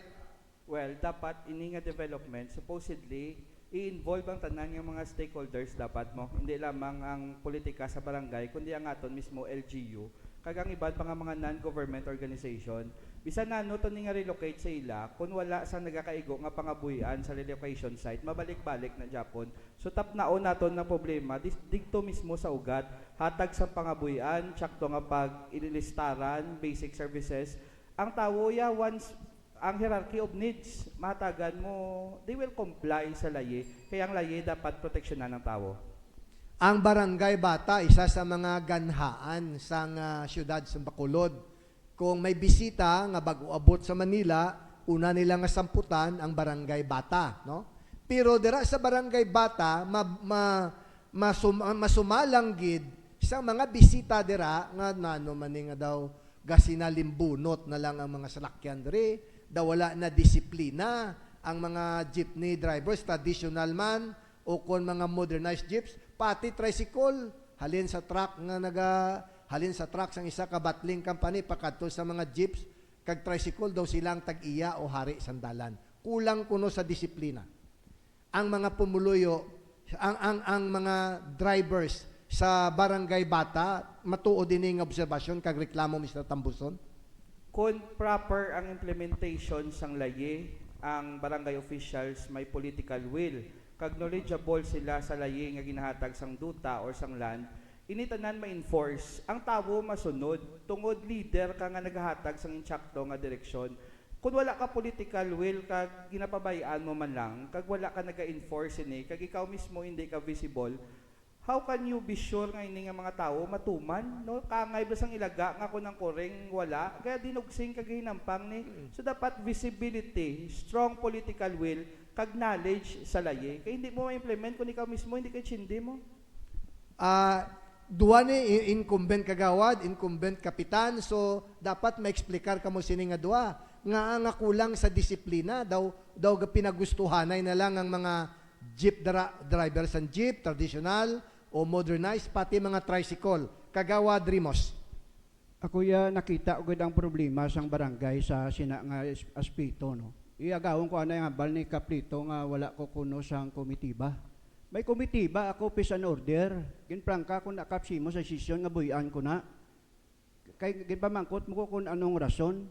S7: Well, dapat ini nga development, supposedly, i-involve ang tanan ng mga stakeholders dapat mo. Hindi lamang ang politika sa barangay, kundi ang aton mismo LGU, kagang iban pa nga mga non-government organization. Bisan na no to ni nga relocate sa ila, kung wala sa nagakaigo nga pangabuhian sa relocation site, mabalik-balik na Japon. So tap naon naton na problema, dito mismo sa ugat, hatag sa pangabuhian, tsakto nga pag ililistaran, basic services, ang tawo ya once ang hierarchy of needs, mahatagan mo, they will comply sa layi. Kaya ang layi dapat proteksyonan ng tao.
S4: Ang barangay bata, isa sa mga ganhaan sa siyudad sa Bacolod. Kung may bisita nga bago abot sa Manila, una nila nga samputan ang barangay bata. No? Pero dira sa barangay bata, masumalanggid sa mga bisita dira, nga nano maning nga daw, gasinalimbunot na lang ang mga salakyan diri, daw wala na disiplina ang mga jeepney drivers, traditional man, o kung mga modernized jeeps, pati tricycle, halin sa truck sang isa ka battling company, pakadto sa mga jeeps, kag tricycle daw silang tag-iya o hari sandalan. Kulang kuno sa disiplina. Ang mga pumuluyo, ang mga drivers sa barangay bata, matuod din ng obserbasyon kag reklamo, Mr. Tambuson?
S7: Kung proper ang implementation sang layi, ang barangay officials may political will, kag knowledgeable sila sa layi nga ginahatag sang duta or sang land, initanan ma-enforce, ang tao masunod, tungod leader ka nga naghahatag sang insakto nga direksyon. Kung wala ka political will, kag ginapabayaan mo man lang, kag wala ka naga-enforce ini, kag ikaw mismo hindi ka visible, how can you be sure nga ini nga mga tao matuman? No? Kangay ba sang ilaga nga kunang koreng wala? Kaya dinugsing kagahinampang ni. So dapat visibility, strong political will, kag knowledge sa layi. Kaya hindi mo ma-implement kung ikaw mismo, hindi ka chindi mo.
S4: Duwa ni incumbent kagawad, incumbent kapitan, so dapat ma-explicar ka mo sini nga duwa. Nga kulang sa disiplina, daw pinagustuhanay na lang ang mga jeep drivers and jeep, traditional o modernized, pati mga tricycle. Kagawad Rimos.
S9: Ako nakita ko ang problema sang barangay sa sina nga aspito, no. Iagawon ko ana nga bal ni Kaplito nga wala ko kuno sang komitiba. May komitiba ako peace and order. Ginprangka kung nakapsimo sa sesyon nga buhian ko na. Kay ginpamangkot mo ko kung anong rason.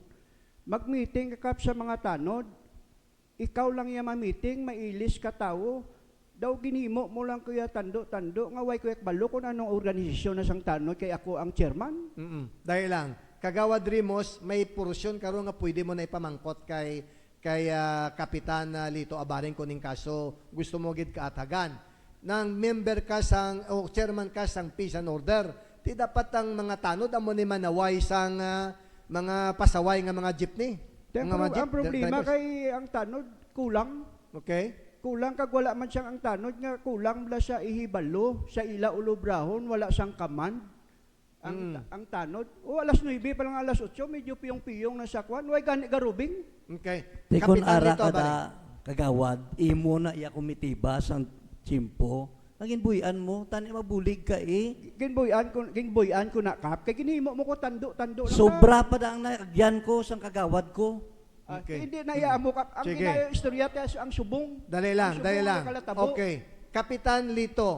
S9: Mag-meeting kakap sa mga tanod. Ikaw lang yung ma-meeting, mailis ka tao. Daw ginimo mo lang kuya tando-tando. Nga way kuya balo kung anong organisasyon na sang tanod kay ako ang chairman.
S4: Dahil lang, Kagawad Rimos, may porosyon karon nga pwede mo na ipamangkot kay Kapitan Lito Abaring kuning kaso gusto mo gid kaatagan. Nang member ka sang o chairman ka sang peace and order, ti dapat ang mga tanod amo ni manaway sang mga pasaway nga mga jeepney.
S9: Ang problema kay ang tanod kulang.
S4: Okay?
S9: kulang kag wala man siyang ang tanod nga kulang bala sa ihibalo sa ila ulobrahon wala sang kaman ang tanod. O alas 9 pa lang alas 8 medyo piyong-piyong na sakwan. Way gani garubing.
S4: Okay.
S6: Tekon
S4: Kapitan
S6: ara
S4: Lito,
S6: kada
S4: balik.
S6: kagawad, imo na iya kumitiba sang chimpo. Naging buyan mo, tani mabulig ka eh.
S9: Ginboyan ko na kap kay ginhimo mo ko tando lang.
S6: Sobra pa da ang nagyan ko sang kagawad ko.
S4: Okay.
S9: Hindi na iamo kap. Ang
S4: Sige.
S9: kinayo istorya ang subong.
S4: Dali
S9: Ang
S4: lang,
S9: subong
S4: dali
S9: na
S4: lang.
S9: kalatabo.
S4: Okay. Kapitan Lito,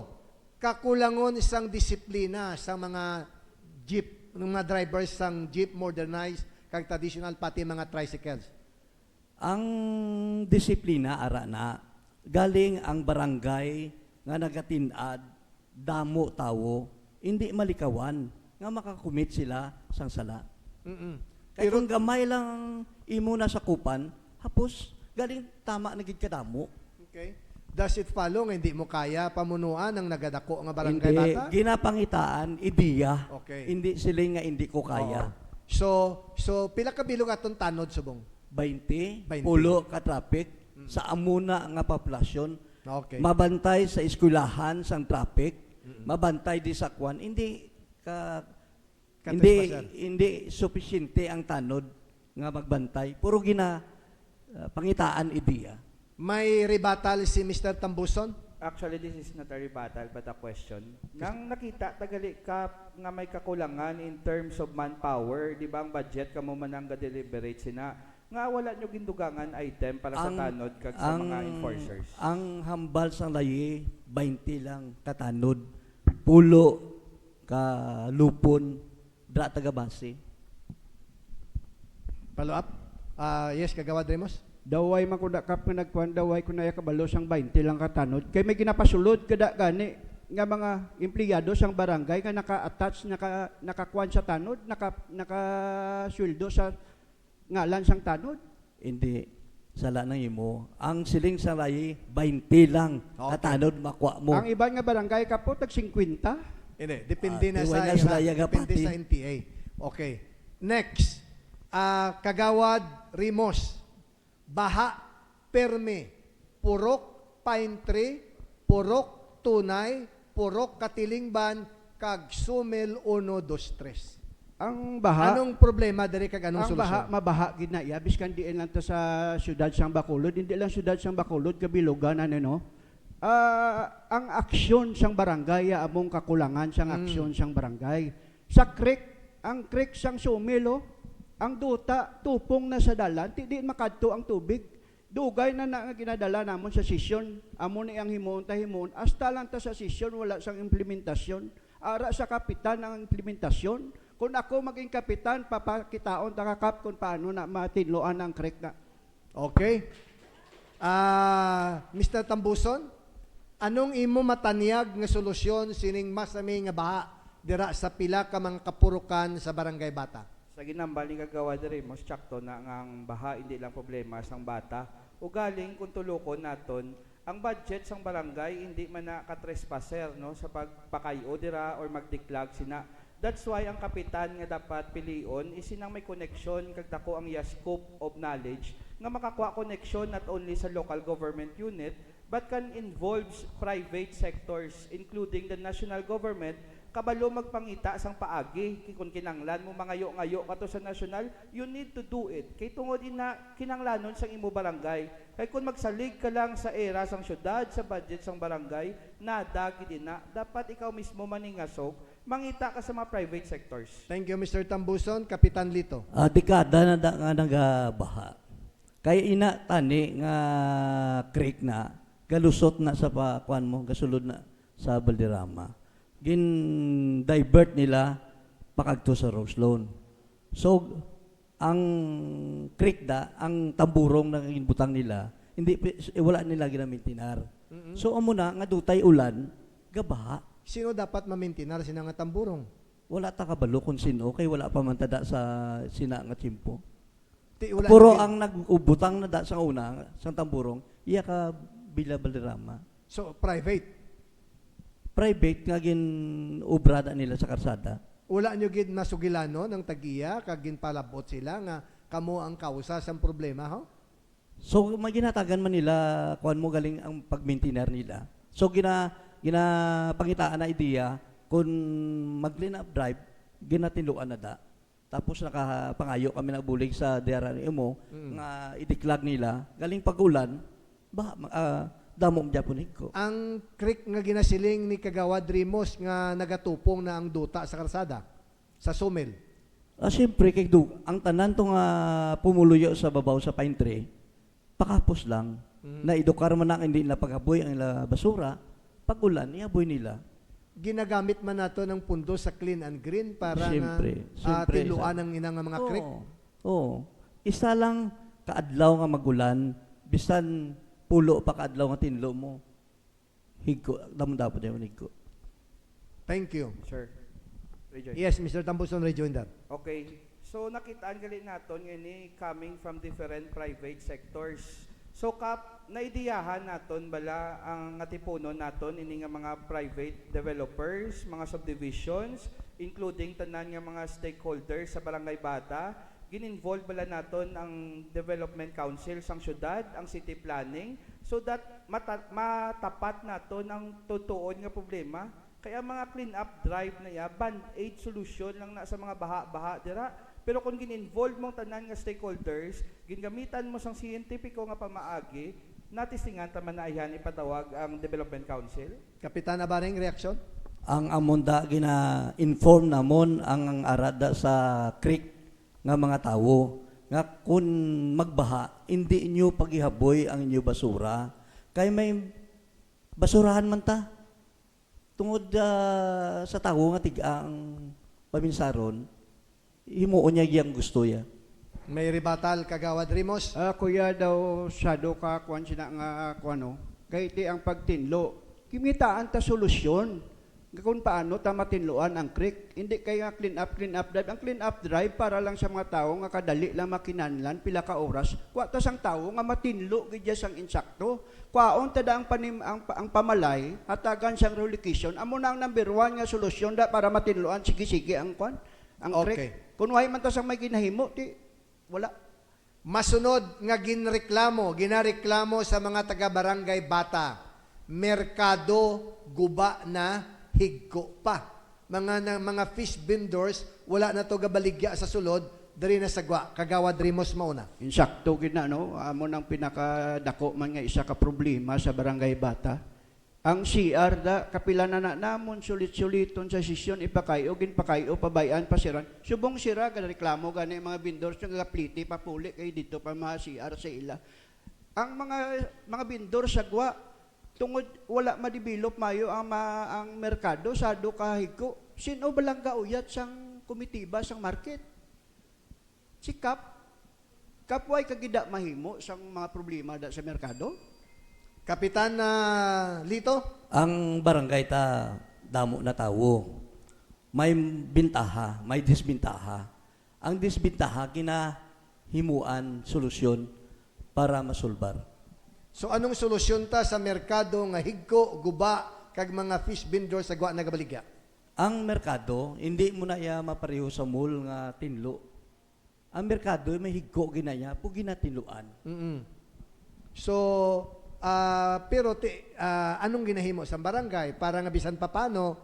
S4: kakulangon isang disiplina sa mga jeep, ng mga drivers sang jeep modernized kag traditional pati mga tricycles.
S6: Ang disiplina ara na galing ang barangay nga nagatinad damo tawo hindi malikawan nga makakumit sila sang sala. Kaya kung gamay lang imo na sakupan, hapos galing tama na gid kadamo.
S4: Okay. Does it follow nga hindi mo kaya pamunuan ang nagadako nga barangay
S6: Hindi
S4: bata?
S6: ginapangitaan ideya.
S4: Okay.
S6: Hindi sila nga hindi ko kaya.
S4: So pila ka bilog aton tanod subong?
S6: 20,
S4: 20.
S6: pulo ka traffic sa amuna nga populasyon.
S4: Okay.
S6: Mabantay sa eskwelahan sang traffic, mabantay di sa kwan, hindi
S4: Katrespasan.
S6: hindi sufficiente ang tanod nga magbantay. Puro pangitaan ideya.
S4: May rebuttal si Mr. Tambuson?
S7: Actually, this is not a rebuttal but a question. Nang nakita tagali ka nga may kakulangan in terms of manpower, di ba ang budget kamo man ang ga-deliberate sina nga wala nyo gindugangan item para sa tanod kag sa mga enforcers.
S6: Ang hambal sang layi 20 lang katanod. Pulo ka lupon dra taga base.
S4: Follow up? Yes, Kagawad Remos?
S9: Daway man ko da kap nga nagkuan daway ko na kabalo sang 20 lang katanod. Kay may ginapasulod kada gani nga mga empleyado sang barangay nga naka-attach nakakuan sa tanod, naka-sweldo sa ngalan sang tanod.
S6: Hindi sala nang imo. Ang siling sa layi 20 lang katanod makuha mo.
S9: Ang iban nga barangay kapo tag 50.
S4: Hindi, depende na sa
S6: Tiwala sa laya
S4: depende
S6: pati.
S4: sa NPA. Okay. Next, Kagawad Rimos. Baha, perme, purok pine tree, purok tunay, purok katilingban, kag sumel 1, 2, 3.
S9: Ang baha,
S4: Anong problema diri kag anong
S9: ang baha,
S4: solusyon?
S9: mabaha gid na iya biskan diin lang ta sa syudad sang Bacolod, hindi lang syudad sang Bacolod kabilugan no. Ang aksyon sang barangay among kakulangan sang aksyon sang barangay. Sa creek, ang creek sang Sumilo, ang duta tupong na sa dalan, di makadto ang tubig. Dugay na nga ginadala namon sa sesyon, amo ni ang himon ta himon, hasta lang ta sa sesyon wala sang implementasyon. Ara sa kapitan ang implementasyon. Kung ako maging kapitan, papakitaon ta kakap kung paano na matinloan ang creek na.
S4: Okay. Mr. Tambuson, anong imo matanyag nga solusyon sining masami nga baha dira sa pila ka mga kapurukan sa Barangay Bata?
S7: Sa ginambal ni Kagawad Remos, tsakto na ang baha, hindi lang problema sang bata. O galing kung tulukon naton, ang budget sang barangay hindi man nakatrespasser no, sa pagpakayo dira or magdiklag sina. That's why ang kapitan nga dapat pilion is sinang may connection kag dako ang scope of knowledge nga makakuha connection not only sa local government unit but can involves private sectors including the national government kabalo magpangita sang paagi kung kinanglan mo mangayo-ngayo kato sa national, you need to do it kay tungod ina kinanglanon sang imo barangay. Kay kung magsalig ka lang sa era sang syudad sa budget sang barangay nada gid na dapat ikaw mismo maningasok mangita ka sa mga private sectors.
S4: Thank you, Mr. Tambuson. Kapitan Lito.
S6: Dekada na nga nagabaha. Kay ina tani nga creek na galusot na sa pakuan mo, gasulod na sa Balderrama. Gin divert nila pakadto sa Roslone. So ang creek ang tamburong na ginbutang nila, hindi wala nila ginamintinar. So amo na nga dutay ulan, gabaha.
S4: Sino dapat mamintinar sina nga tamburong?
S6: Wala ta kabalo kung sino kay wala pa man tada sa sina nga tiyempo.
S4: Wala
S6: Puro
S4: na-
S6: ang nagubutang na da sa una, sa tamburong, iya ka Villa Valderrama.
S4: So, private.
S6: Private nga gin obrada nila sa karsada.
S4: Wala nyo gid nasugilano ng tagiya kag ginpalabot sila nga kamo ang kausa sa problema, ho?
S6: So maginatagan man nila kuan mo galing ang pag-maintainer nila. So ginapangitaan na idea kung mag-clean up drive ginatinluan na da. Tapos nakapangayo kami nagbulig sa DRMO nga idiklag nila galing pagulan damo Japonig ko.
S4: Ang creek nga ginasiling ni Kagawad Rimos nga nagatupong na ang duta sa karsada, sa Sumil.
S6: Siyempre, ang tanan to nga pumuluyo sa babaw sa pine tree, pakapos lang, na idukar man ang hindi na paghaboy ang ila basura, pag-ulan, iaboy nila.
S4: Ginagamit man nato ng pundo sa clean and green para
S6: Siyempre,
S4: tiluan ang inang mga creek.
S6: Oo. Isa lang kaadlaw nga magulan, bisan pulo pa kaadlaw nga tinlo mo. Higko, damo dapat yung higko.
S4: Thank you.
S5: Sir. Rejoin.
S4: Yes, Mr. Tambuson, rejoin that.
S5: Okay. So nakitaan gali naton ini coming from different private sectors. So naidiyahan naton bala ang atipunon naton ini nga mga private developers, mga subdivisions, including tanan nga mga stakeholders sa Barangay Bata. Gin-involve bala naton ang Development Council sang syudad, ang city planning, so that matapat naton ang tutuon nga problema. Kaya mga clean up drive na ya, band-aid solution lang na sa mga baha-baha dira. Pero kung gin-involve mong tanan nga stakeholders, gingamitan mo sang siyentipiko nga pamaagi, natisingan taman na ayan ipatawag ang Development Council.
S4: Kapitan Abaring, reaksyon?
S6: Ang amonda gina-inform namon ang arada sa creek nga mga tawo nga kung magbaha, hindi inyo paghihaboy ang inyo basura. Kay may basurahan man ta. Tungod sa tawo nga tigang paminsaron, himuon niya giyang gusto ya.
S4: May rebatal, Kagawad Rimos.
S9: Kuya daw sado ka kuan sina nga kuano. Kay ti ang pagtinlo, kimitaan ta solusyon. Kung paano ta matinluan ang creek, hindi kaya clean up drive. Ang clean up drive para lang sa mga tao nga kadali lang makinanlan pila ka oras. Kuha ta sang tao nga matinlo gidya sang insakto. Kuhaon tada ang pamalay hatagan sang relocation. Amo na ang number 1 nga solusyon da para matinluan sige ang kuan, ang creek.
S4: Okay.
S9: Kung way man ta sang may ginahimo ti wala.
S4: Masunod nga ginareklamo sa mga taga-barangay Bata, merkado guba na higko pa. Mga fish vendors, wala na to gabaligya sa sulod, dari na sagwa. Kagawad Rimos mauna.
S9: Insakto gid na no, amo nang pinakadako man nga isa ka problema sa Barangay Bata. Ang CR da kapila na namon sulit-suliton sa sesyon ipakayo pabayan pasiran. Subong sira ga reklamo gani mga vendors nga gapliti papuli kay dito pa mga CR sa ila. Ang mga vendor sagwa tungod wala ma-develop mayo ang merkado sado kahiko. Sino balang gauyat sang komitiba sang market? Si Kapway kagida mahimo sang mga problema da sa merkado.
S4: Kapitan Lito?
S6: Ang barangay ta damo na tawo. May bintaha, may disbintaha. Ang disbintaha himuan solusyon para masulbar.
S4: So anong solusyon ta sa merkado nga higko, guba, kag mga fish vendors sa gwa nagabaligya?
S6: Ang merkado, hindi mo na iya mapareho sa mall nga tinlo. Ang merkado, may higko ginaya, po ginatinluan.
S4: So, pero anong ginahimo sa barangay para nga bisan papano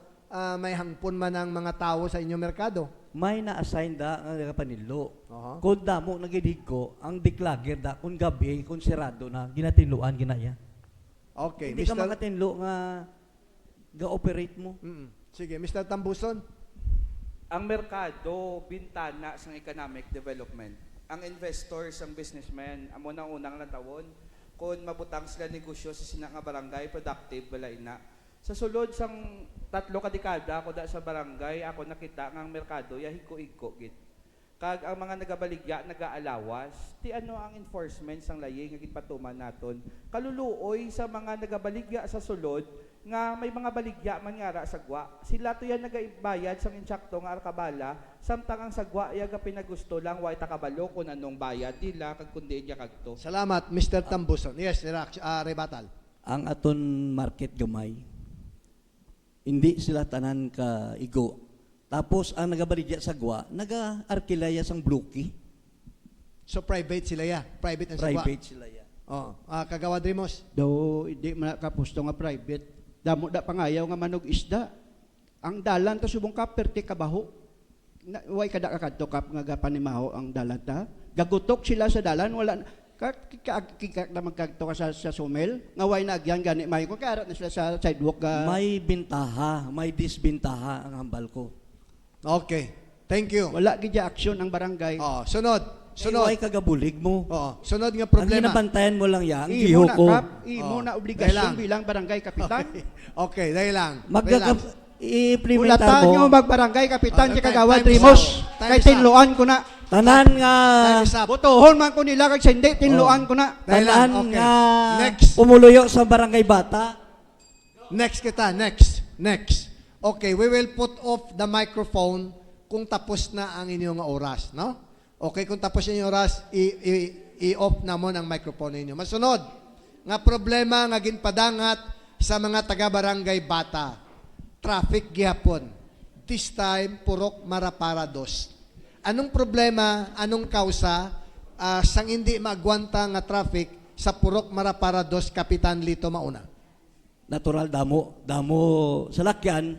S4: may hangpon man ang mga tao sa inyong merkado?
S6: May na-assign da ang nagapanilo.
S4: Uh-huh.
S6: Kung damo nagidiko, ang declager da, kung gabi, kung sirado na, ginatinluan ginaya.
S4: Okay,
S6: Hindi ka makatinlo nga ga-operate mo.
S4: Sige, Mr. Tambuson.
S7: Ang merkado, bintana sa economic development. Ang investors, ang businessmen, amo nang unang natawon, kung mabutang sila negosyo sa sina nga barangay, productive, wala ina. Sa sulod sang 3 kadekada ako da sa barangay, ako nakita nga ang merkado, yahiko-iko git. Kag ang mga nagabaligya, nagaalawas, ti ano ang enforcement sang layi nga gitpatuman naton. Kaluluoy sa mga nagabaligya sa sulod, nga may mga baligya man nga sa gwa. Sila to yan nagaibayad sang insakto nga arkabala, samtang ang sagwa yaga pinagusto lang way takabalo kung anong bayad nila kag kundi niya kagto.
S4: Salamat, Mr. Tambuson. Yes, rebatal.
S6: Ang aton market gamay, hindi sila tanan ka igo. Tapos ang nagabaligya sa gwa, naga-arkilaya sang bluki.
S4: So private sila ya. Private ang sagwa.
S6: Private sila ya.
S4: Kagawad Rimos.
S9: Do hindi man kapusto nga private. Damo da pangayaw nga manog isda. Ang dalan ta subong ka perti kabaho. Way kada kadto kap nga gapanimaho ang dalan ta. Gagutok sila sa dalan wala kikak na magkagto ka sa sumel nga way na agyan gani may ko karat na sila sa sidewalk ga
S6: May bintaha, may disbintaha ang hambal ko.
S4: Okay. Thank you.
S9: wala gid action ang barangay.
S4: Sunod.
S6: Sunod. Ay kagabulig mo.
S4: Sunod nga
S6: Ang
S4: problema.
S6: ginabantayan mo lang yan,
S9: Imo na
S6: giho ko.
S9: kap, imo na
S4: Dahil
S9: obligasyon
S4: lang.
S9: bilang barangay kapitan.
S4: Okay, dahil lang.
S6: I-implementa
S9: Ulatan nyo
S6: mo.
S9: magbarangay kapitan si Kagawad
S4: time is
S9: Rimos.
S4: up. Time
S9: Kay
S4: is up.
S9: tinluan ko na.
S6: Tanan nga,
S4: Time is up.
S9: Botohon man ko nila kay hindi tinluan ko na.
S4: Dahil lang.
S6: tanan
S4: Okay.
S6: nga,
S4: Next.
S6: pumuluyo sa barangay bata.
S4: Next kita. Next. Okay, we will put off the microphone kung tapos na ang inyong oras, no? Okay, kung tapos na yung oras, i-off na mo ang microphone ninyo. Masunod, nga problema nga ginpadangat sa mga taga-barangay bata. Traffic gihapon. This time, Purok Maraparados. Anong problema, anong kausa sang hindi maagwanta nga traffic sa Purok Maraparados, Kapitan Lito Mauna?
S6: Natural damo sa lakyan.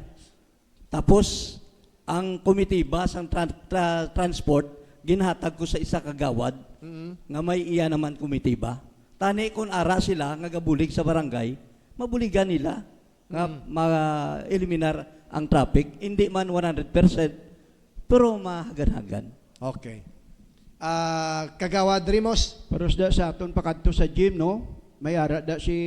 S6: Tapos, ang komitiba sa transport, ginhatag ko sa isa kagawad, nga may iya naman komitiba. Tani kung ara sila, nga gabulig sa barangay, mabuligan nila, nga ma-eliminar ang traffic. Hindi man 100%, pero mahagan-hagan.
S4: Okay. Kagawad Rimos?
S9: Pero sa aton pakadto sa gym no, may ara da si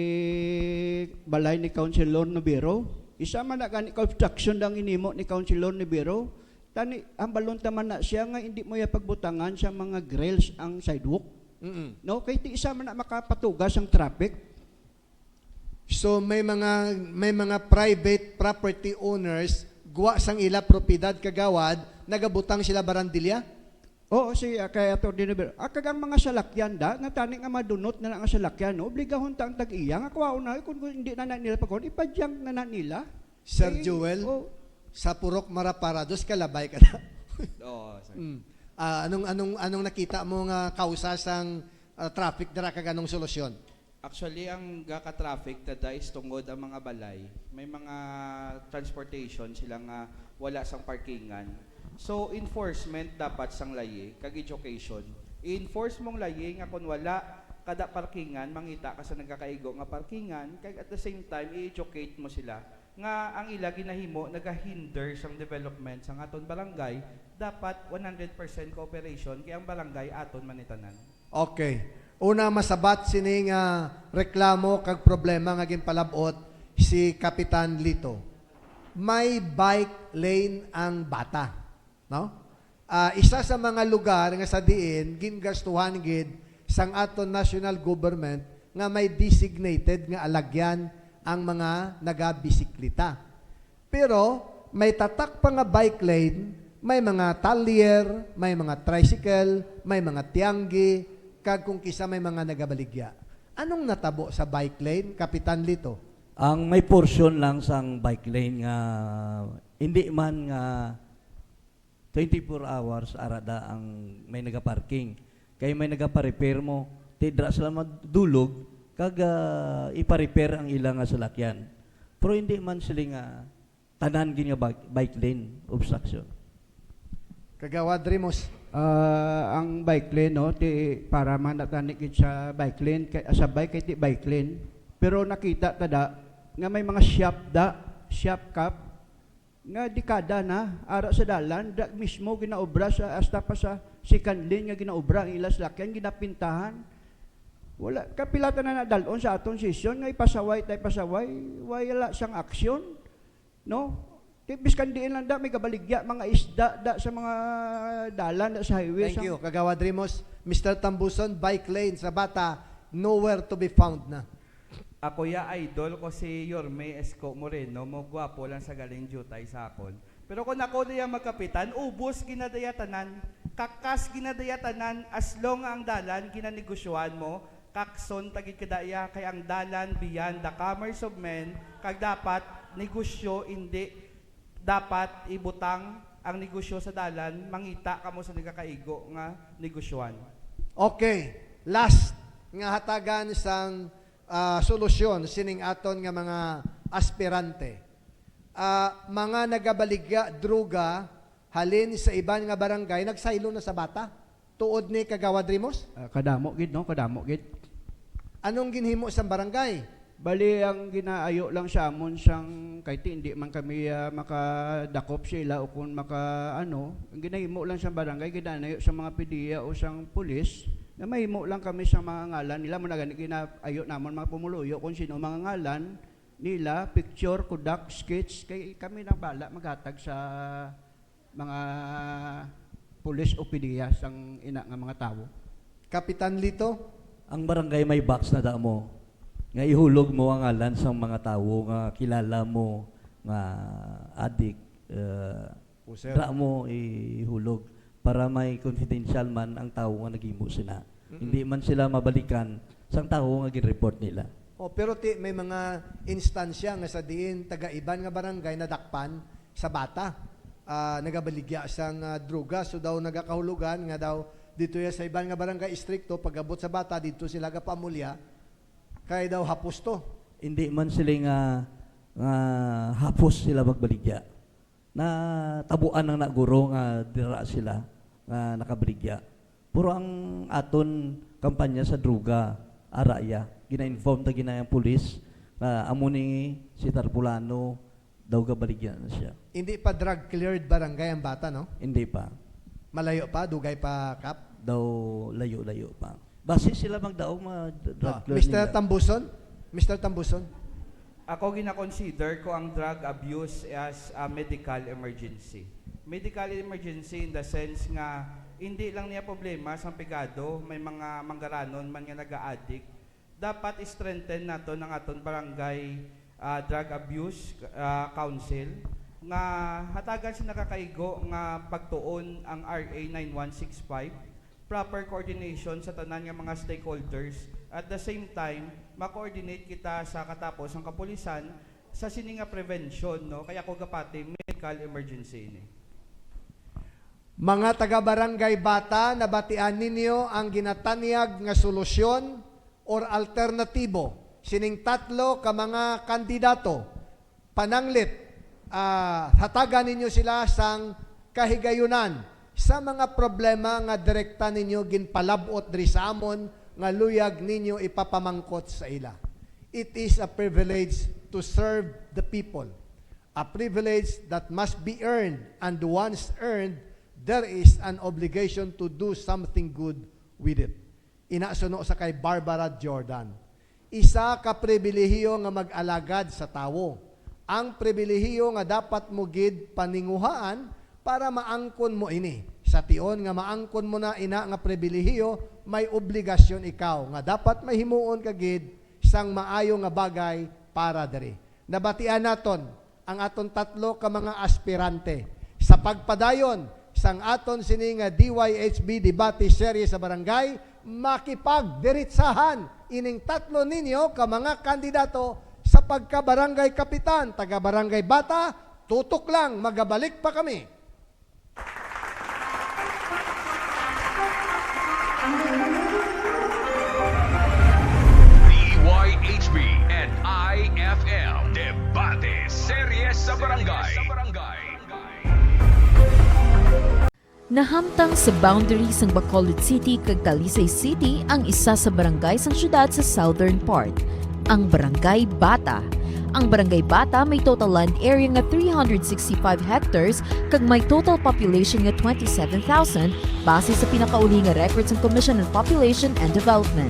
S9: balay ni Councilor Nobero. Isa man na gani construction dang inimo ni Councilor Nobero. Tani ang balon taman na siya nga hindi mo ya pagbutangan sa mga grills ang sidewalk. No, kay ti isa man na makapatugas ang traffic.
S4: So may mga private property owners guwa sang ila propiedad kagawad nagabutang sila barandilya?
S9: Oo, siya kay ato dinibero. Kagang mga salakyan da, nga tani nga madunot na nga salakyan, no? Obligahon ta ang tag-iya, nga kuwaon na, kung hindi na nila pagkon, ipadyang na nila.
S4: Sir
S9: Eh,
S4: Joel,
S9: oh,
S4: sa Purok Maraparados, kalabay ka na.
S7: Oo, sir.
S4: Anong nakita mo nga kausa sang traffic dara kag anong solusyon?
S7: Actually, ang gaka-traffic tada is tungod ang mga balay. May mga transportation sila nga wala sang parkingan. So, enforcement dapat sang layi, kag education. I-enforce mong layi nga kung wala kada parkingan, mangita ka sa nagkakaigo nga parkingan, kag at the same time, i-educate mo sila nga ang ila ginahimo nagahinder sang development sang aton barangay, dapat 100% cooperation kay ang barangay aton manitanan.
S4: Okay. Una masabat sining reklamo kag problema nga ginpalabot si Kapitan Lito. May bike lane ang bata, no? Isa sa mga lugar nga sa diin gingastuhan gid sang aton national government nga may designated nga alagyan ang mga nagabisikleta. Pero may tatak pa nga bike lane, may mga talyer, may mga tricycle, may mga tianggi, kag kung kisa may mga nagabaligya. Anong natabo sa bike lane, Kapitan Lito?
S6: Ang may portion lang sang bike lane nga hindi man nga 24 hours arada ang may nagaparking. Kay may nagaparepair mo, tidra sila madulog kag ipa-repair ang ilang nga salakyan. Pero hindi man sila nga tanan gini nga bike lane obstruction.
S4: Kagawad Rimos.
S9: ang bike lane no para man natanik sa bike lane kay sa bike kay ti bike lane pero nakita tada nga may mga shop cap nga dekada na ara sa dalan da mismo ginaobra sa hasta pa sa second lane nga ginaobra ang ilas lakyan ginapintahan wala kapilatan na nadalon sa aton session nga ipasaway wala siyang aksyon no. Tipis kandiin lang da, may kabaligya, mga isda da sa mga dalan da sa highway.
S4: Thank you, Kagawad Rimos. Mr. Tambuson, bike lane sa bata, nowhere to be found na.
S7: Ako ya idol ko si Yorme Esco Moreno, mo gwapo lang sa galing jutay sa akon. Pero kung ako diya magkapitan, ubos ginadayatanan, kakas ginadayatanan, as long ang dalan ginanegosyohan mo, kakson tagid kadaya kay ang dalan beyond the commerce of men, kag dapat negosyo hindi dapat ibutang ang negosyo sa dalan, mangita kamo sa nagakaigo nga negosyohan.
S4: Okay, last nga hatagan sang solusyon sining aton nga mga aspirante. Mga nagabaligya droga halin sa iban nga barangay nagsaylo na sa bata tuod ni Kagawad Rimos.
S9: Kadamo gid no, kadamo gid.
S4: Anong ginhimo sa barangay?
S9: Bali ang ginaayo lang sa amon sang kahit hindi man kami makadakop sila o kung ang ginahimo lang sa barangay ginaayo sa mga PDEA o sang pulis na mahimo lang kami sa mga ngalan nila mo na gani ginaayo namon mga pumuluyo kung sino mga ngalan nila, picture, kudak, sketch kay kami na bala maghatag sa mga pulis o PDEA sang ina nga mga tawo.
S4: Kapitan Lito,
S6: Ang barangay may box na damo. Nga ihulog mo ang ngalan sa mga tawo nga kilala mo nga adik. Dra mo ihulog para may confidential man ang tawo nga naghimo sila. Hindi man sila mabalikan sang tawo nga gin-report nila.
S4: pero may mga instansya nga sa diin taga-iban nga barangay nadakpan sa bata. Nagabaligya sang droga, so daw nagakahulugan nga daw dito sa iban nga barangay istrikto pag-abot sa bata dito sila gapamulya kay daw hapos to.
S6: Hindi man sila nga hapos sila magbaligya. Na tabuan ng naguro nga dira sila nga nakabaligya. Puro ang aton kampanya sa droga araya. Gina-inform ta ginayang pulis na amo ni si Tarpulano daw gabaligya na siya.
S4: Hindi pa drug cleared barangay ang bata, no?
S6: Hindi pa.
S4: Malayo pa, dugay pa, Kap.
S6: Daw layo-layo pa. Base sila magdaog drug
S4: Mr. Tambuson? Mr. Tambuson?
S7: Ako gina-consider ko ang drug abuse as a medical emergency. Medical emergency in the sense nga hindi lang niya problema sa pigado, may mga manggaranon man nga naga-addict. Dapat strengthen nato ng aton barangay drug abuse council nga hatagan sa nakakaigo nga pagtuon ang RA 9165, proper coordination sa tanan nga mga stakeholders. At the same time, ma-coordinate kita sa katapos ang kapulisan sa sini nga prevention, no? Kaya ko gapati medical emergency ini.
S4: Mga taga-barangay bata, nabatian ninyo ang ginatanyag nga solusyon or alternatibo sining tatlo ka mga kandidato. Pananglit, hatagan ninyo sila sang kahigayunan sa mga problema nga direkta ninyo ginpalabot diri sa amon nga luyag ninyo ipapamangkot sa ila. It is a privilege to serve the people. A privilege that must be earned, and once earned, there is an obligation to do something good with it. Inasuno sa kay Barbara Jordan. Isa ka pribilehiyo nga mag-alagad sa tawo. Ang pribilehiyo nga dapat mo gid paninguhaan para maangkon mo ini. Sa tion nga maangkon mo na ina nga pribilehiyo, may obligasyon ikaw nga dapat mahimuon ka gid sang maayo nga bagay para diri. Nabatian naton ang aton tatlo ka mga aspirante sa pagpadayon sang aton sini nga DYHB debate series sa barangay, makipagdiritsahan ining tatlo ninyo ka mga kandidato sa pagka-barangay kapitan, taga-barangay bata. Tutok lang, magabalik pa kami.
S2: DYHB and IFL Debate Series sa Barangay.
S3: Nahamtang sa boundary sang Bacolod City kag Talisay City ang isa sa barangay sang syudad sa southern part, ang Barangay Bata. Ang Barangay Bata may total land area nga 365 hectares kag may total population nga 27,000 base sa pinakauli nga records ng Commission on Population and Development.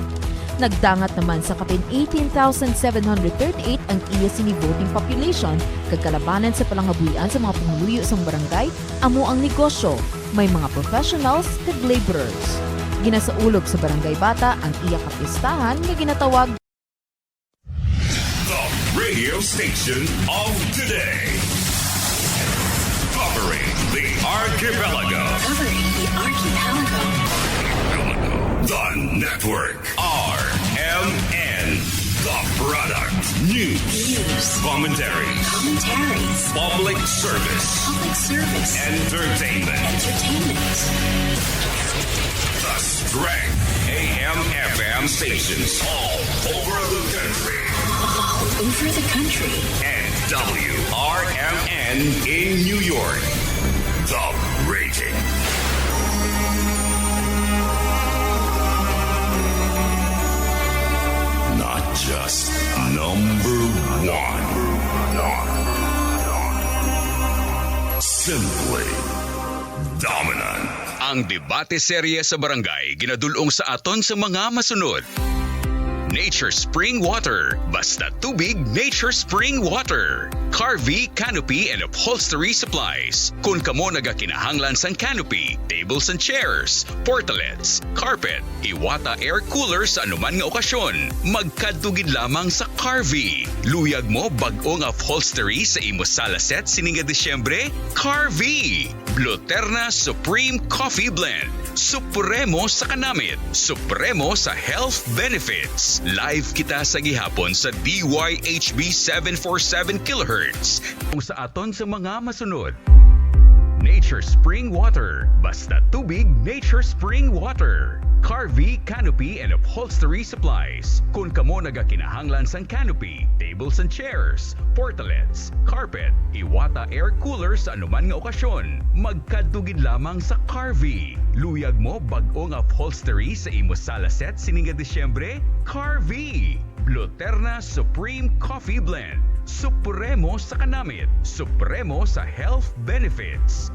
S3: Nagdangat naman sa kapin 18,738 ang iya sini voting population kag kalabanan sa palangabuhian sa mga pumuluyo sa barangay amo ang negosyo, may mga professionals kag laborers. Ginasaulog sa Barangay Bata ang iya kapistahan nga ginatawag
S8: The radio station of today. Covering the archipelago. The network. RMN. The Product. News. Commentaries. Public service. Entertainment. The Strength. AM/FM stations all over the country. And WRMN in New York. The Rating. Not just number one. Simply dominant.
S2: Ang debate serye sa barangay ginadulong sa aton sa mga masunod. Nature Spring Water. Basta tubig, Nature Spring Water. Carvey, Canopy, and Upholstery Supplies. Kung kamo nagakinahanglan sang canopy, tables and chairs, portalets, carpet, Iwata air cooler sa anuman nga okasyon, magkadugid lamang sa Carvey. Luyag mo bag-ong upholstery sa imo sala set sininga Disyembre? Carvey! Bluterna Supreme Coffee Blend. Supremo sa kanamit, supremo sa health benefits. Live kita sa gihapon sa DYHB 747 kHz. Kung sa aton sa mga masunod. Nature Spring Water. Basta tubig, Nature Spring Water. Carvey, Canopy, and Upholstery Supplies. Kung kamo nagakinahanglan sang canopy, tables and chairs, portalets, carpet, Iwata air cooler sa anuman nga okasyon, magkadugid lamang sa Carvey. Luyag mo bag-ong upholstery sa imo sala set sininga Disyembre? Carvey! Bluterna Supreme Coffee Blend. Supremo sa kanamit, supremo sa health benefits.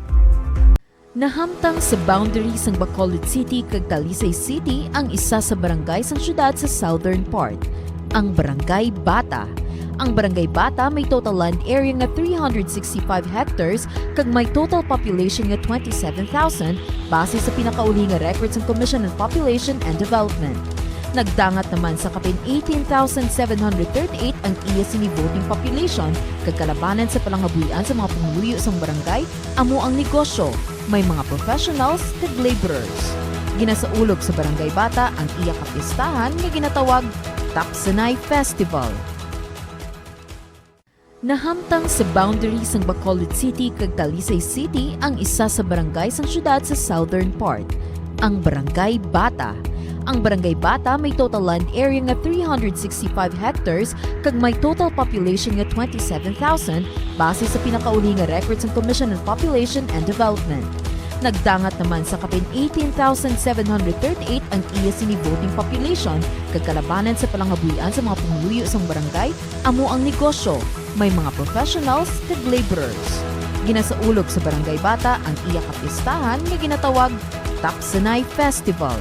S3: Nahamtang sa boundaries ng Bacolod City kag Talisay City ang isa sa barangay sa syudad sa southern part, ang Barangay Bata. Ang Barangay Bata may total land area nga 365 hectares kag may total population nga 27,000 base sa pinakauli nga records ng Commission on Population and Development. Nagdangat naman sa kapin 18,738 ang iya sini voting population kag kalabanan sa palangabuhian sa mga pumuluyo sa barangay amo ang negosyo. May mga professionals kag laborers. Ginasaulog sa Barangay Bata ang iya kapistahan nga ginatawag Tapsanay Festival. Nahamtang sa boundaries ng Bacolod City kag Talisay City ang isa sa barangay sa syudad sa southern part, ang Barangay Bata. Ang Barangay Bata may total land area nga 365 hectares kag may total population nga 27,000 base sa pinakauli nga records ng Commission on Population and Development. Nagdangat naman sa kapin 18,738 ang iya sini voting population kag kalabanan sa palangabuhian sa mga pumuluyo sa barangay amo ang negosyo. May mga professionals kag laborers. Ginasaulog sa Barangay Bata ang iya kapistahan nga ginatawag Tapsanay Festival.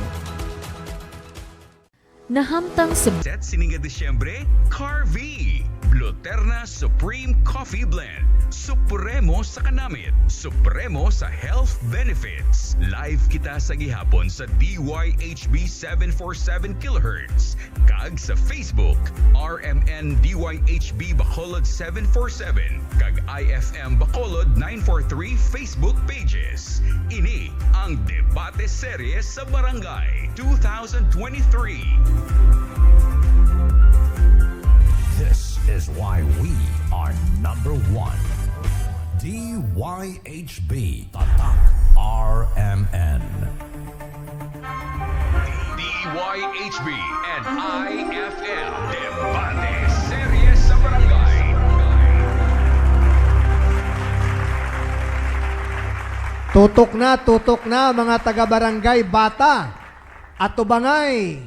S3: Nahamtang sa
S2: Set sininga Disyembre? Carvey! Bluterna Supreme Coffee Blend. Supremo sa kanamit, supremo sa health benefits. Live kita sa gihapon sa DYHB 747 kHz. Kag sa Facebook, RMN DYHB Bacolod 747. Kag IFM Bacolod 943 Facebook pages. Ini ang debate serye sa Barangay 2023.
S8: This is why we are number one. DYHB Tatak RMN.
S2: DYHB and IFM Debate Serye sa Barangay.
S4: Tutok na mga taga-barangay Bata, atubangay,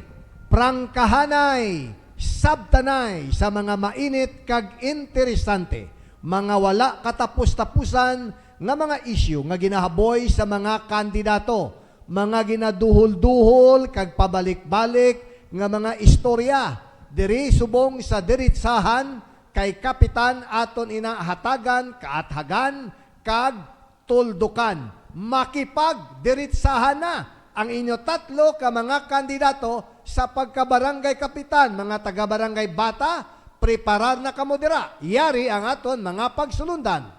S4: prangkahanay, sabtanay sa mga mainit kag interesante, mga wala katapus-tapusan nga mga isyu nga ginahaboy sa mga kandidato, mga ginaduhol-duhol kag pabalik-balik nga mga istorya, diri subong sa diritsahan kay kapitan aton inahatagan, kaathagan, kag tuldukan. Makipag-diritsahan na ang inyo tatlo ka mga kandidato sa pagkabarangay kapitan, mga taga-barangay Bata, preparar na kamo dira. Yari ang aton mga pagsulundan.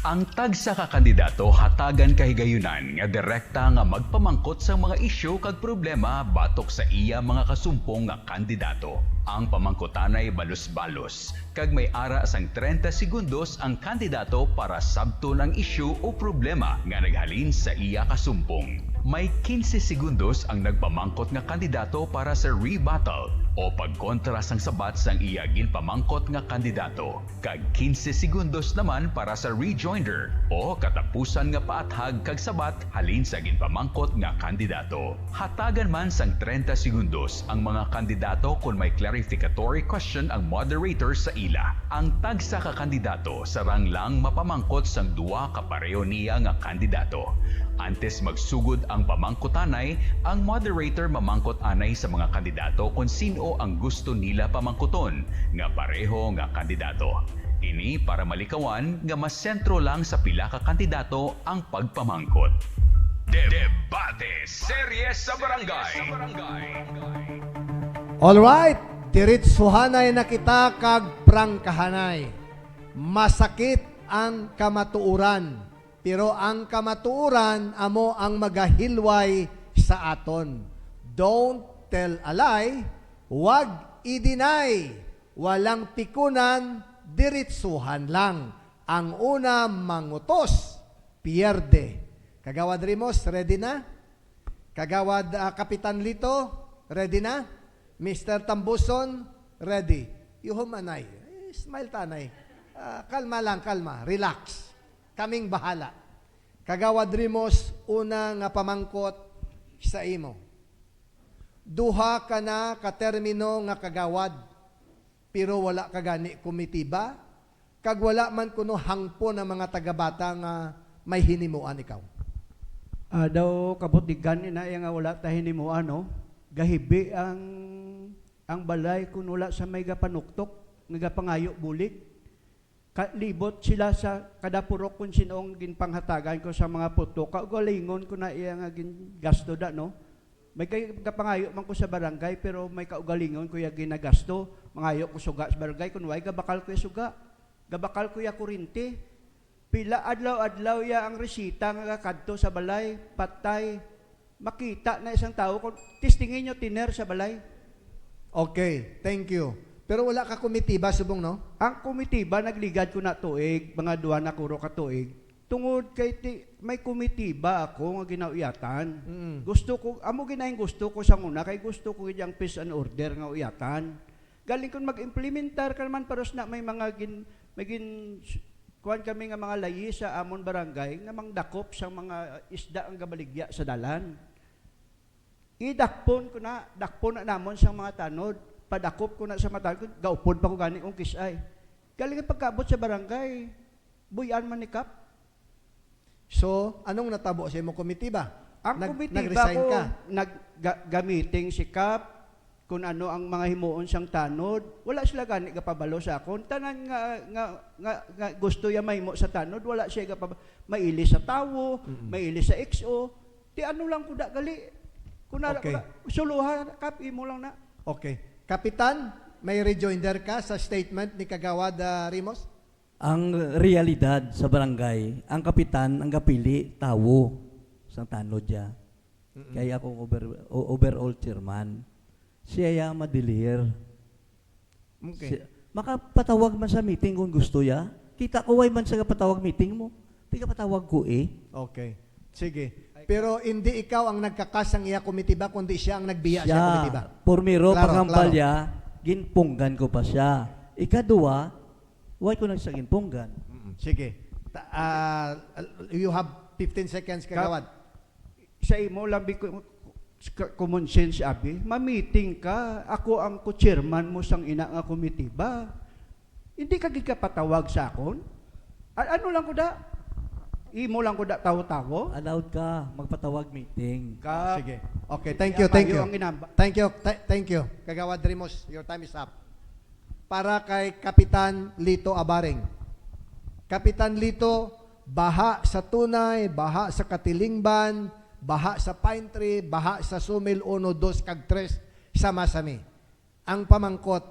S2: Ang tagsa ka kandidato hatagan kahigayunan nga direkta nga magpamangkot sa mga isyu kag problema batok sa iya mga kasumpong nga kandidato. Ang pamangkotanay balos-balos kag may ara sang 30 segundos ang kandidato para sabton ang isyu o problema nga naghalin sa iya kasumpong. May 15 segundos ang nagpamangkot nga kandidato para sa rebuttal o pagkontra sang sabat sang iya ginpamangkot nga kandidato. Kag 15 segundos naman para sa rejoinder o katapusan nga paathag kag sabat halin sa ginpamangkot nga kandidato. Hatagan man sang 30 segundos ang mga kandidato kung may clarificatory question ang moderator sa ila. Ang tagsa ka kandidato sarang lang mapamangkot sang duwa ka pareho niya nga kandidato. Antes magsugod ang pamangkotanay, ang moderator mamangkot anay sa mga kandidato kung sino ang gusto nila pamangkoton nga pareho nga kandidato. Ini para malikawan nga mas sentro lang sa pila ka kandidato ang pagpamangkot. Debate Serye sa Barangay.
S4: Alright, tiritsuhanay na kita kag prangkahanay. Masakit ang kamatuuran. Pero ang kamatuuran amo ang magahilway sa aton. Don't tell a lie, wag i-deny. Walang pikunan, diritsuhan lang. Ang una mangutos, pierde. Kagawad Rimos, ready na? Kagawad Kapitan Lito, ready na? Mr. Tambuson, ready. Yuhumanay, smile tanay. Kalma lang, kalma, relax. Kaming bahala. Kagawad Rimos, una nga pamangkot sa imo. Duha ka na katermino nga kagawad, pero wala ka gani komitiba, kag wala man kuno hangpo ng mga tagabata nga may hinimuan ikaw.
S9: Daw kabutigan na nga wala ta hinimuan, no? Gahibi ang balay kun wala sa may gapanuktok, nga pangayo bulig. Libot sila sa kadapurok kung sinong ginpanghatagan ko sa mga puto. Kaugalingon ko na iya nga gasto da, no? May kapangayo man ko sa barangay, pero may kaugalingon ko iya ginagasto. Mangayo ko suga sa barangay, kung way gabakal ko iya suga. Gabakal ko iya kurinti. Pila adlaw-adlaw ya ang resita nga kadto sa balay, patay. Makita na isang tao, kung tistingin nyo tiner sa balay.
S4: Okay, thank you. Pero wala ka komitiba, subong, no?
S9: Ang komitiba, nagligad ko na tuig, mga 2 na kuro ka tuig. Tungod kay may komitiba ako nga ginauyatan. Gusto ko, amo ginaing gusto ko sa una, kay gusto ko yung peace and order nga uyatan. Galing ko mag-implementar ka naman, paros na may mga kuhan kami nga mga layi sa amon barangay, nga mangdakop sa mga isda ang gabaligya sa dalan. Dakpon na namon sa mga tanod. Padakop ko na sa mata ko, gaupon pa ko gani kong kisay. Galing ang pagkabot sa barangay, buyan man ni Kap.
S4: So, anong natabo sa imong komitiba?
S9: Ang komitiba
S4: nag-resign
S9: ko,
S4: ka?
S9: naggamiting si Kap, kung ano ang mga himuon siyang tanod. Wala sila gani kapabalo sa akon. Tanan nga gusto ya mahimo sa tanod, wala siya kapabalo. Mailis sa tawo, mailis sa XO. Di ano lang kuda gali. Kunara
S4: Okay.
S9: Suluhan, Kap, imo lang na.
S4: Okay. Kapitan, may rejoinder ka sa statement ni Kagawad Rimos?
S6: Ang realidad sa barangay, ang kapitan, ang kapili, tawo sa tanod niya. Kaya akong overall chairman. Siya yung madilir.
S4: Okay.
S6: Makapatawag man sa meeting kung gusto ya. Kita ko, why man sa patawag meeting mo. Di ka patawag ko eh.
S4: Okay. Sige. Pero hindi ikaw ang nagkakasang iya komitiba, kundi siya ang nagbiya sa komitiba.
S6: Pormiro,
S4: Klaro,
S6: pangambalya, ginpunggan ko pa siya. Ikadua, why ko nang sa ginpunggan?
S4: Sige. You have 15 seconds, Kagawad.
S9: Sa imo, lambi ko, common sense, abi, ma-meeting ka, ako ang ko-chairman mo sang ina nga komitiba. Hindi ka gigapatawag sa akon? Ano lang ko da? Imo lang ko da tawo-tawo?
S6: Allowed ka magpatawag meeting.
S4: Sige. Okay, thank you, thank you.
S9: Ang ginamba.
S4: Thank you. Kagawad Rimos, your time is up. Para kay Kapitan Lito Abaring. Kapitan Lito, baha sa Tunay, baha sa Katilingban, baha sa Pine Tree, baha sa Sumil 1, 2, kag 3 sa Masami. Ang pamangkot,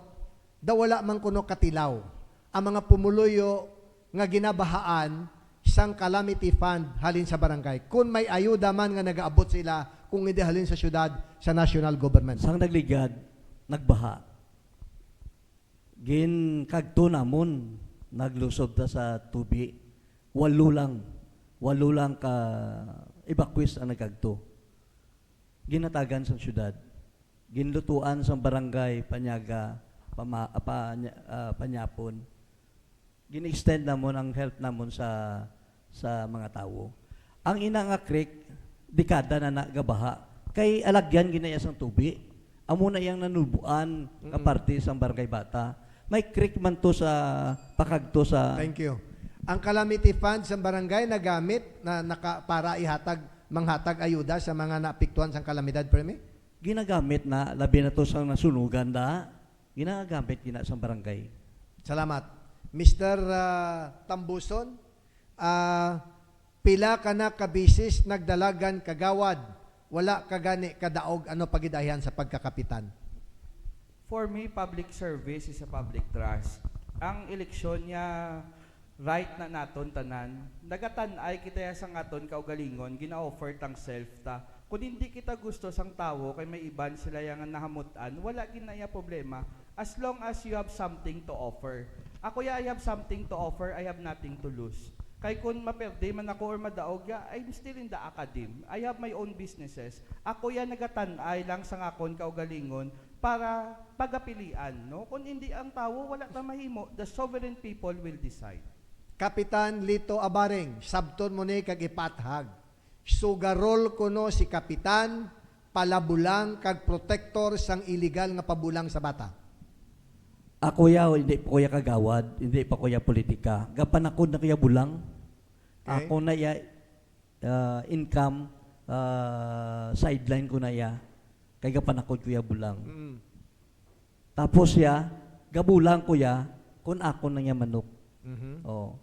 S4: daw wala man kuno katilaw. Ang mga pumuluyo nga ginabahaan sang calamity fund halin sa barangay. Kung may ayuda man nga nagaabot sila, kung hindi halin sa syudad, sa national government.
S6: Sang nagligad, nagbaha. Gin kagto namon, naglusod ta sa tubi. Walo lang ka evacuees ang nagkagto. Ginatagan sa syudad. Ginlutuan sa barangay, Panyaga, Panyapon. Gin-extend namon ang help namon sa mga tao. Ang ina nga creek, dekada na nagabaha. Kay alagyan ginaya sang tubi. Amo na yang nanubuan kaparte sang barangay Bata. May creek man to sa pakagto sa
S4: Thank you. Ang calamity fund sa barangay nagamit para manghatag ayuda sa mga naapektuhan sa kalamidad, Premi?
S6: ginagamit na labi na to sa nasunugan da. Ginagamit gina sa barangay.
S4: Salamat. Mr. Tambuson, pila ka na kabisis nagdalagan kagawad, wala kagani kadaog ano pagidahian sa pagkakapitan.
S7: For me, public service is a public trust. Ang eleksyon niya, right na naton tanan, nagatan-ay kita sa ngaton kaugalingon, gina-offer tang self ta. Kung hindi kita gusto sang tawo, kay may iban sila yang nahamutan, wala ginaya problema. As long as you have something to offer. Ako ya, I have something to offer, I have nothing to lose. Kay kung maperde man ako or madaog ya, I'm still in the academe. I have my own businesses. Ako ya nagatan-ay lang sa ngakon kaugalingon para pagapilian, no? Kung hindi ang tawo, wala ta mahimo. The sovereign people will decide.
S4: Kapitan Lito Abareng, sabton mo ni kag ipathag. Sugarol ko no si Kapitan, palabulang kag protector sang illegal nga pabulang sa bata.
S6: Ako ya, hindi pa kuya kagawad, hindi pa kuya politika. Gapanakod na kuya bulang.
S4: Okay.
S6: Ako na ya, income, sideline ko na ya. Kaya gapanakod kuya bulang. Tapos ya, gabulang kuya, kung ako na ya manok. Oh.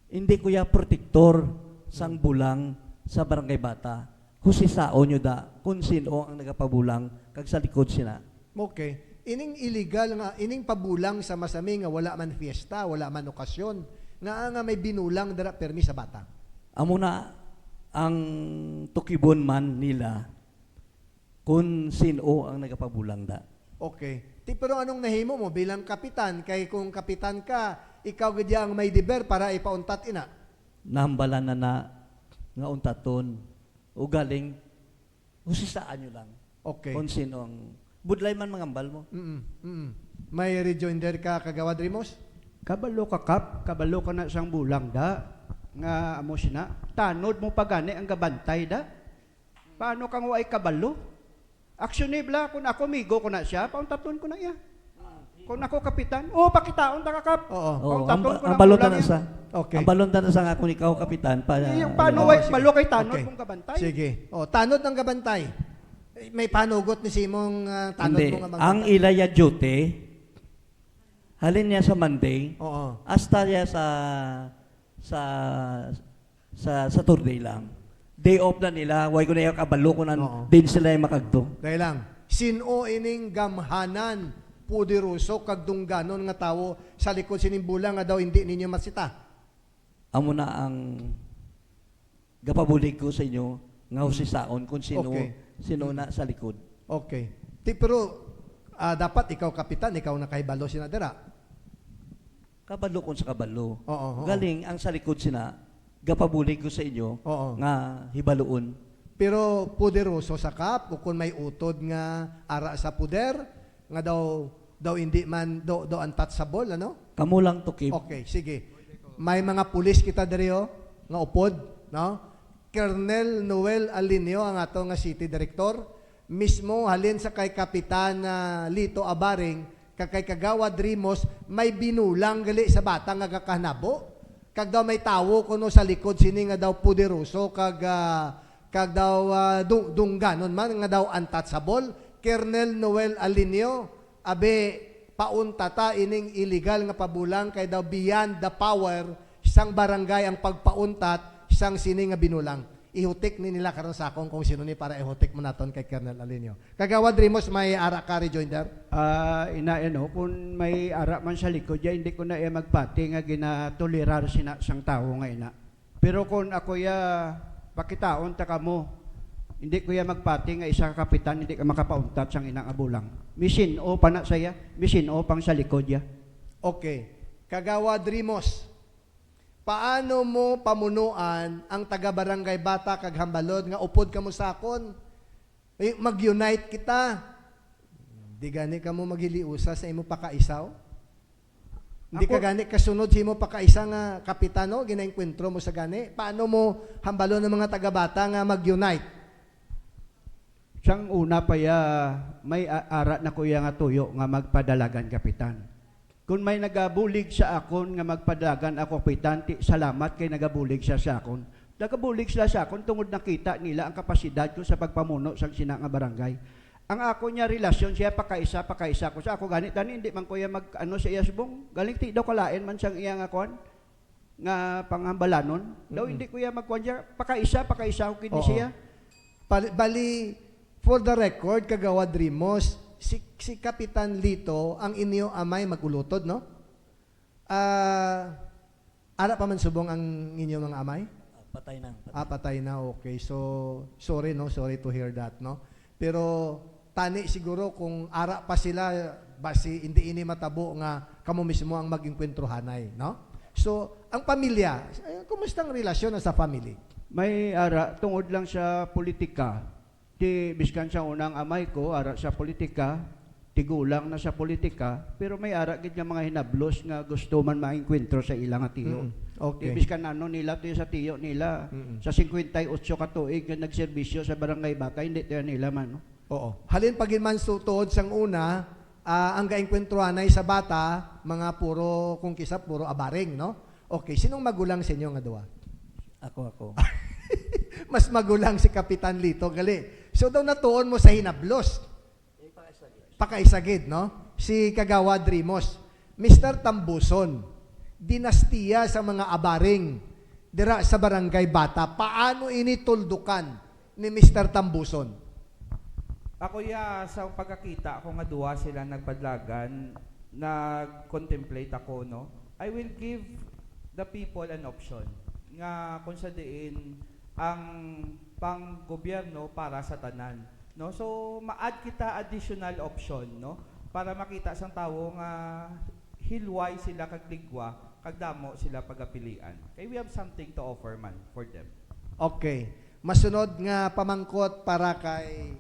S6: Hindi kuya protector sang bulang sa barangay Bata. Husisao nyo da, kung sino ang nagapabulang, kag sa likod sina.
S4: Okay. Ining illegal nga, ining pabulang sa masami nga wala man fiesta, wala man okasyon, nga may binulang dara permi sa bata.
S6: Amo na ang tukibon man nila kung sino ang nagapabulang da.
S4: Okay. Pero anong nahimo mo bilang kapitan? Kay kung kapitan ka, ikaw gid ang may deber para ipauntat ina.
S6: Nambalan na nga untaton o galing husisaan nyo lang.
S4: Okay.
S6: Kung sino ang budlay man mangambal mo.
S4: May rejoinder ka kagawad Rimos?
S9: Kabalo ka kap, kabalo ka na sang bulang da, nga amo sina, tanod mo pagani ang gabantay da. Paano kang ay kabalo? Actionable kung ako migo ko na siya, pauntaton ko na iya. Kung ako kapitan, pakitaon ta ka kap.
S4: Oo.
S9: Pauntaton ko
S6: ang
S9: na
S6: balon
S9: bulang
S6: na sa.
S4: Okay.
S6: Ang balon na sa nga kung ikaw kapitan pa.
S9: Yung paano ay
S4: sige.
S9: balo kay tanod
S4: Okay.
S9: kung gabantay?
S4: Sige. Tanod ng gabantay. May panugot ni Simong tanod
S6: Hindi.
S4: mo nga
S6: Ang ilaya duty, halin niya sa Monday,
S4: Oo.
S6: hasta niya sa Saturday lang. Day off na nila, why ko na yung kabalo ko na
S4: Oo.
S6: din sila yung makagdo.
S4: Dahil lang, sino ining gamhanan pudiruso kag dungganon nga tawo sa likod sining bulang nga daw hindi ninyo masita.
S6: Amo na ang gapabulig ko sa inyo nga husisaon kung sino
S4: Okay.
S6: sino na sa likod.
S4: Okay. Pero dapat ikaw kapitan, ikaw nakahibalo sinadera.
S6: Kabalo kung sa kabalo.
S4: Oo.
S6: Galing ang sa likod sina gapabulig ko sa inyo
S4: Oo.
S6: nga hibaloon.
S4: Pero puderoso sa kap o kung may utod nga ara sa puder nga daw hindi man do untouchable ano?
S6: Kamo lang tukib.
S4: Okay, sige. May mga pulis kita diriyo nga upod, no? Colonel Noel Alinio ang ato nga city director, mismo halin sa kay Kapitan Lito Abareng, kay Kagawad Rimos, may binulang gali sa bata nga gakahanabo. Kag daw may tawo kuno sa likod sini nga daw puderoso kag daw dungganon man nga daw untouchable. Colonel Noel Alinio, abe pauntata ining illegal nga pabulang kay daw beyond the power sang barangay ang pagpauntat sang sini nga binulang. Ihutik ni nila karon sa akong kung sino ni para ihutik mo naton kay Colonel Alinio. Kagawad Rimos, may ara ka rejoinder?
S9: Kung may ara man sa likod, hindi ko na magpati nga ginatolerar sina sang tao nga ina. Pero kung ako ya pakitaon ta kamo, hindi ko ya magpati nga isa ka kapitan, hindi ka makapauntat sang inang abulang. Misin o pa na saya, misin o pang sa likod ya.
S4: Okay. Kagawad Rimos, paano mo pamunuan ang taga-barangay Bata kag Hambalod nga upod ka mo sakon? Mag-unite kita. Di gani ka mo magiliusa sa imo pakaisaw? Hindi ka gani kasunod sa imo pakaisa nga kapitano, ginaengkwentro mo sa gani? Paano mo hambalo ng mga taga-bata nga mag-unite?
S9: Sang una pa ya, may ara na kuya nga tuyo nga magpadalagan kapitan. Kung may nagabulig sa akon nga magpadalagan ako kapitan, salamat kay nagabulig siya sa akon. Nagabulig sila sa akon tungod nakita nila ang kapasidad ko sa pagpamuno sa sina nga barangay. Ang ako niya relasyon siya pakaisa ko sa ako ganit dani hindi man kuya mag ano sa iya subong galing ti daw kalain man siyang iya nga kon nga pangambalanon daw hindi kuya magkuan siya pakaisa ko kini
S4: Oo.
S9: siya.
S4: Bali, for the record, Kagawad Rimos, si Kapitan Lito, ang inyo amay magulutod, no? Ara pa man subong ang inyo mga amay?
S6: Patay na.
S4: Patay na, okay. So, sorry, no? Sorry to hear that, no? Pero, tani siguro kung ara pa sila, basi hindi ini matabo nga kamo mismo ang maging kwentrohanay, no? So, ang pamilya, kumusta ang relasyon sa family?
S9: May ara tungod lang sa politika. Di biskan sa unang amay ko ara sa politika, tigulang na sa politika, pero may ara gid nga mga hinablos nga gusto man maengkwentro sa ilang tiyo.
S4: Okay.
S9: Di biskan ano nila tiyo sa tiyo nila sa 58 ka tuig nga nagserbisyo sa barangay Baka, hindi tiyo nila man. No?
S4: Oo. Halin pagin man tuod sang una, ang gaengkwentrohanay sa bata, mga puro kung kisa puro abaring, no? Okay, sinong magulang sa inyo nga duwa?
S6: Ako.
S4: Mas magulang si Kapitan Lito, gali. So daw natuon mo sa hinablos. Pakaisagid, no? Si Kagawad Rimos. Mr. Tambuson, dinastiya sa mga abaring dira sa barangay Bata. Paano inituldukan ni Mr. Tambuson?
S7: Ako sa pagkakita ako nga duwa sila nagpadlagan, nag-contemplate ako, no? I will give the people an option nga kung sa diin ang pang-gobyerno para sa tanan, no? So ma-add kita additional option, no? Para makita sang tawo nga hilway sila kag ligwa, kag damo sila pagapilian. Kay we have something to offer man for them.
S4: Okay. Masunod nga pamangkot para kay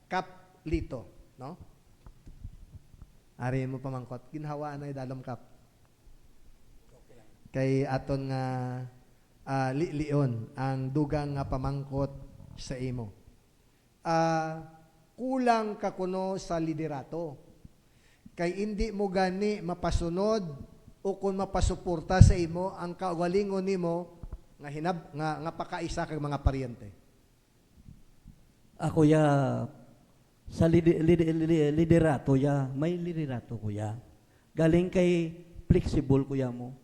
S4: Kap Lito, no? Ari mo pamangkot. Ginhawa na dalom Kap. Kay aton nga Leon ang dugang nga pamangkot sa imo. Kulang ka kuno sa liderato. Kay hindi mo gani mapasunod o kung mapasuporta sa imo ang kaugalingon nimo nga pakaisa kag mga paryente.
S6: Ako sa liderato may liderato kuya. Galing kay flexible kuya mo.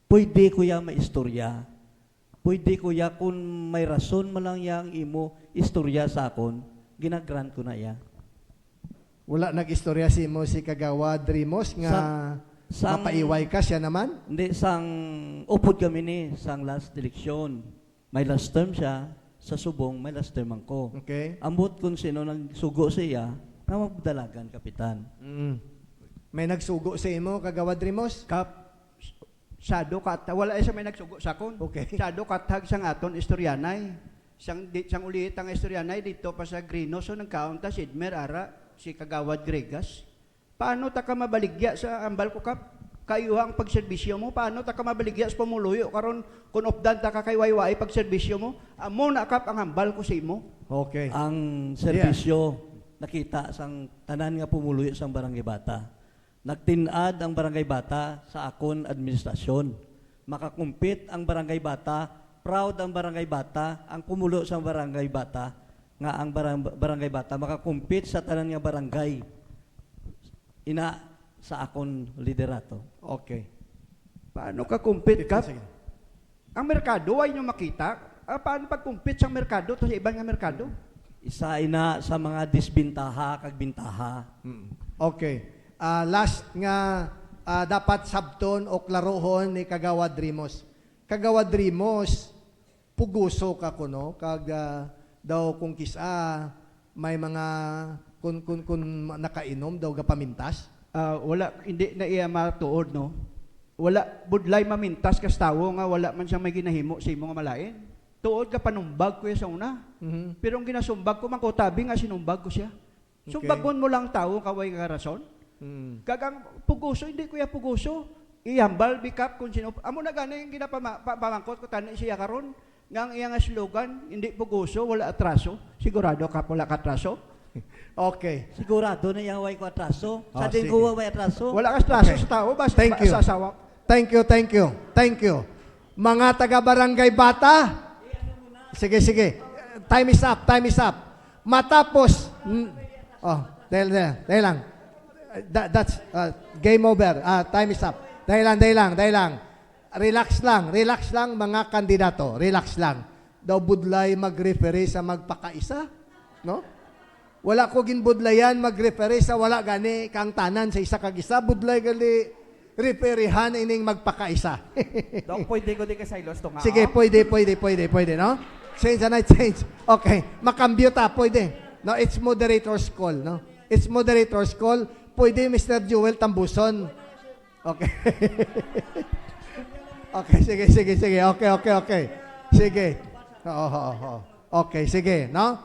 S6: Pwede kuya maistorya. Pwede kuya kung may rason mo lang yang imo istorya sa akon, ginagrant ko na ya.
S4: Wala nag-istorya si mo si Kagawad Rimos nga mapaiway ka siya naman?
S6: Hindi, sang upod kami ni, sang last election. May last term siya, sa subong may last term ako.
S4: Okay.
S6: Ambot kung sino nagsugo siya, na mabdalagan, kapitan.
S4: May nagsugo sa imo, Kagawad Rimos?
S9: Kap sado katag wala isa may nagsugo sa kon.
S4: Okay.
S9: Sado katag sang aton istoryanay. Sang ulit ang istoryanay dito pa sa Grino so nagkaunta si Edmer ara si Kagawad Gregas. Paano ta ka mabaligya sa ambal ko Kap? Kayuha ang pagserbisyo mo. Paano ta ka mabaligya sa pamuluyo karon kun opdan ta ka kay wayway pagserbisyo mo? Amo na Kap ang ambal ko sa imo.
S4: Okay.
S6: Ang serbisyo nakita sang tanan nga pumuluyo sang barangay Bata. Nagtinad ang barangay Bata sa akon administrasyon. Makakumpit ang barangay Bata, proud ang barangay Bata, ang pumulo sa barangay Bata, nga ang barangay Bata makakumpit sa tanan nga barangay. Ina sa akon liderato.
S4: Okay.
S9: Paano ka kumpit Kap?
S4: Sige.
S9: Ang merkado ay nyo makita. Paano pagkumpit sa merkado to sa ibang nga merkado?
S6: Isa ina sa mga disbintaha kag bintaha.
S4: Okay. Last nga dapat sabton o klarohon ni Kagawad Rimos. kagawad rimos, puguso ka kuno, kag daw kung kisa, may mga, kung nakainom, daw pamintas.
S9: Wala, hindi na iya matuod, no? Wala, budlay mamintas kas tawo nga wala man siyang may ginahimo sa imo nga malain. Tuod ka panumbag ko sa una.
S4: Mhm.
S9: Pero ang ginasumbag ko, man ko tabi nga sinumbag ko siya.
S4: Okay.
S9: Sumbagon mo lang tao, kaway nga rason.
S4: Mm.
S9: Kagang puguso, hindi ko ya puguso. Iyambal, bikap, kung sino. Amo na gani yung ginapamangkot ko, tanin siya karon. Nga ang iyang slogan, hindi puguso, wala atraso. Sigurado ka wala katraso?
S4: Okay.
S6: Sigurado na yung way ko atraso. Sa din
S4: sige.
S6: ko way atraso.
S9: Wala ka atraso
S4: Okay.
S9: sa tao, basta
S4: Thank you.
S9: sa asawa.
S4: Thank you, thank you, thank you. Mga taga-barangay Bata, sige, sige. Time is up, time is up. Matapos, dahil lang. That's game over. Time is up. Dahil lang. Relax lang mga kandidato. Relax lang. Daw budlay mag-referee sa magpakaisa. No? Wala ko ginbudlayan mag-referee sa wala gani kang tanan sa isa kag isa. Budlay gali refereehan ining magpakaisa.
S7: Dok, pwede ko di ka silos to nga.
S4: Sige, pwede, no? Change na change. Okay, makambyo ta, pwede. No, it's moderator's call, no? It's moderator's call. Pwede, Mr. Joel Tambuson. Okay. Okay, sige. Okay. Sige. Oo. Okay, sige, no?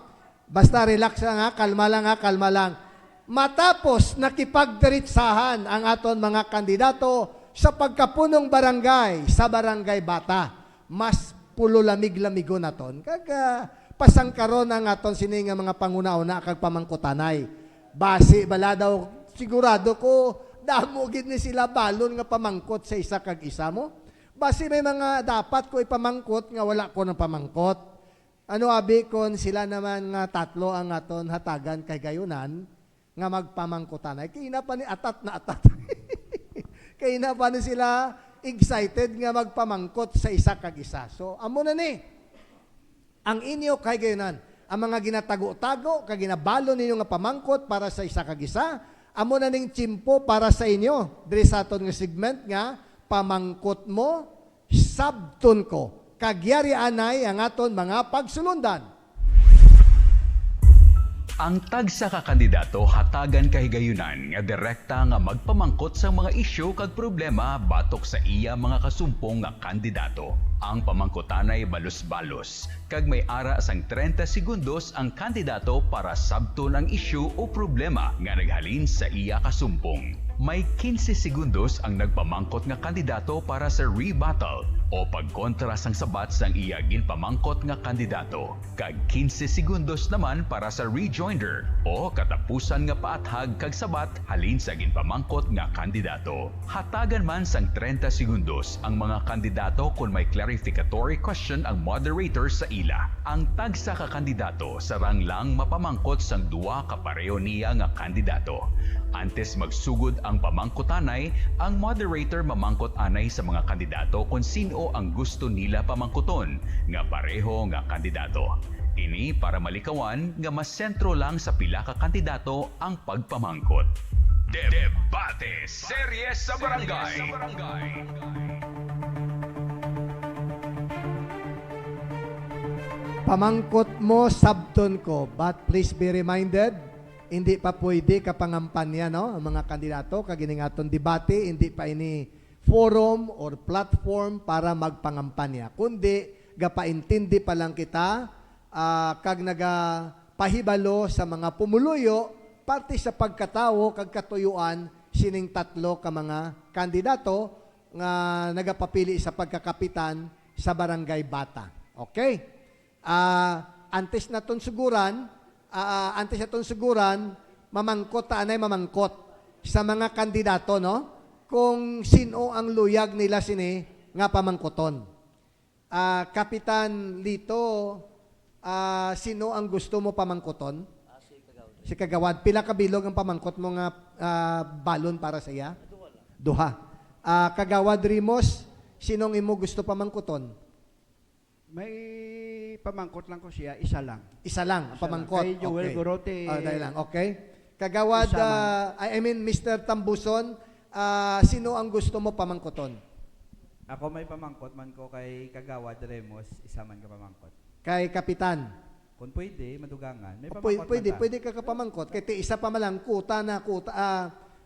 S4: Basta relax lang ha, kalma lang. Matapos nakipagdiretsahan ang aton mga kandidato sa pagkapunong barangay sa Barangay Bata, mas pulo lamig-lamigo naton. Kag pasangkaron ang aton sini nga mga panguna-una kag pamangkutanay. Basi bala daw sigurado ko damo gid ni sila balon nga pamangkot sa isa kag isa mo. Basi may mga dapat ko ipamangkot nga wala ko ng pamangkot. Ano abi kon sila naman nga tatlo ang aton hatagan kay gayunan nga magpamangkutan ay kina pa ni atat. Kina pa ni sila excited nga magpamangkot sa isa kag isa. So amo na ni ang inyo kay gayunan ang mga ginatago-tago kag ginabalo ninyo nga pamangkot para sa isa kag isa, amo na ning tsimpo para sa inyo diri sa aton nga segment nga pamangkot mo sabton ko kagyari anay ang aton mga pagsulundan.
S2: Ang tagsa ka kandidato hatagan kahigayunan nga direkta nga magpamangkot sa mga isyu kag problema batok sa iya mga kasumpong nga kandidato. Ang pamangkutanay balos-balos kag may ara sang 30 segundos ang kandidato para sabton ang isyu o problema nga naghalin sa iya kasumpong. May 15 segundos ang nagpamangkot nga kandidato para sa rebuttal o pagkontra sang sabat sang iya ginpamangkot nga kandidato. Kag 15 segundos naman para sa rejoinder o katapusan nga paathag kag sabat halin sa ginpamangkot nga kandidato. Hatagan man sang 30 segundos ang mga kandidato kung may clarificatory question ang moderator sa ila. Ang tagsa ka kandidato sarang lang mapamangkot sang duwa ka pareho niya nga kandidato. Antes magsugod ang pamangkutanay, ang moderator mamangkot anay sa mga kandidato kung sino ang gusto nila pamangkuton nga pareho nga kandidato. Ini para malikawan nga mas sentro lang sa pila ka kandidato ang pagpamangkot. Debate Serye sa Barangay.
S4: Pamangkot mo sabton ko, but please be reminded, hindi pa pwede kapangampanya no ang mga kandidato kagining aton debate, hindi pa ini forum or platform para magpangampanya, kundi gapaintindi pa lang kita kag nagapahibalo sa mga pumuluyo parte sa pagkatawo kag katuyuan sining tatlo ka mga kandidato nga nagapapili sa pagkakapitan sa Barangay Bata. Okay? Antes naton suguran, mamangkot taanay mamangkot sa mga kandidato, no? Kung sino ang luyag nila sini nga pamangkoton. Kapitan Lito, sino ang gusto mo pamangkoton? Si Kagawad. Pila ka bilog ang pamangkot mo nga balon para sa iya? Duha. Kagawad Rimos, sinong imo gusto pamangkoton?
S9: May pamangkot lang ko siya, isa lang.
S4: Isa lang ang pamangkot.
S9: Kay Joel
S4: Okay.
S9: Gorote.
S4: Dahil lang. Okay. Kagawad,
S9: Isa
S4: Mr. Tambuson, sino ang gusto mo pamangkoton?
S7: Ako may pamangkot man ko kay Kagawad Remos, isa man ka pamangkot.
S4: Kay Kapitan.
S7: Kung pwede, madugangan. May
S4: Pwede,
S7: pamangkot
S4: pwede,
S7: man ta.
S4: pwede ka kapamangkot. Kaya ti isa pa malang, kuta na, kuta.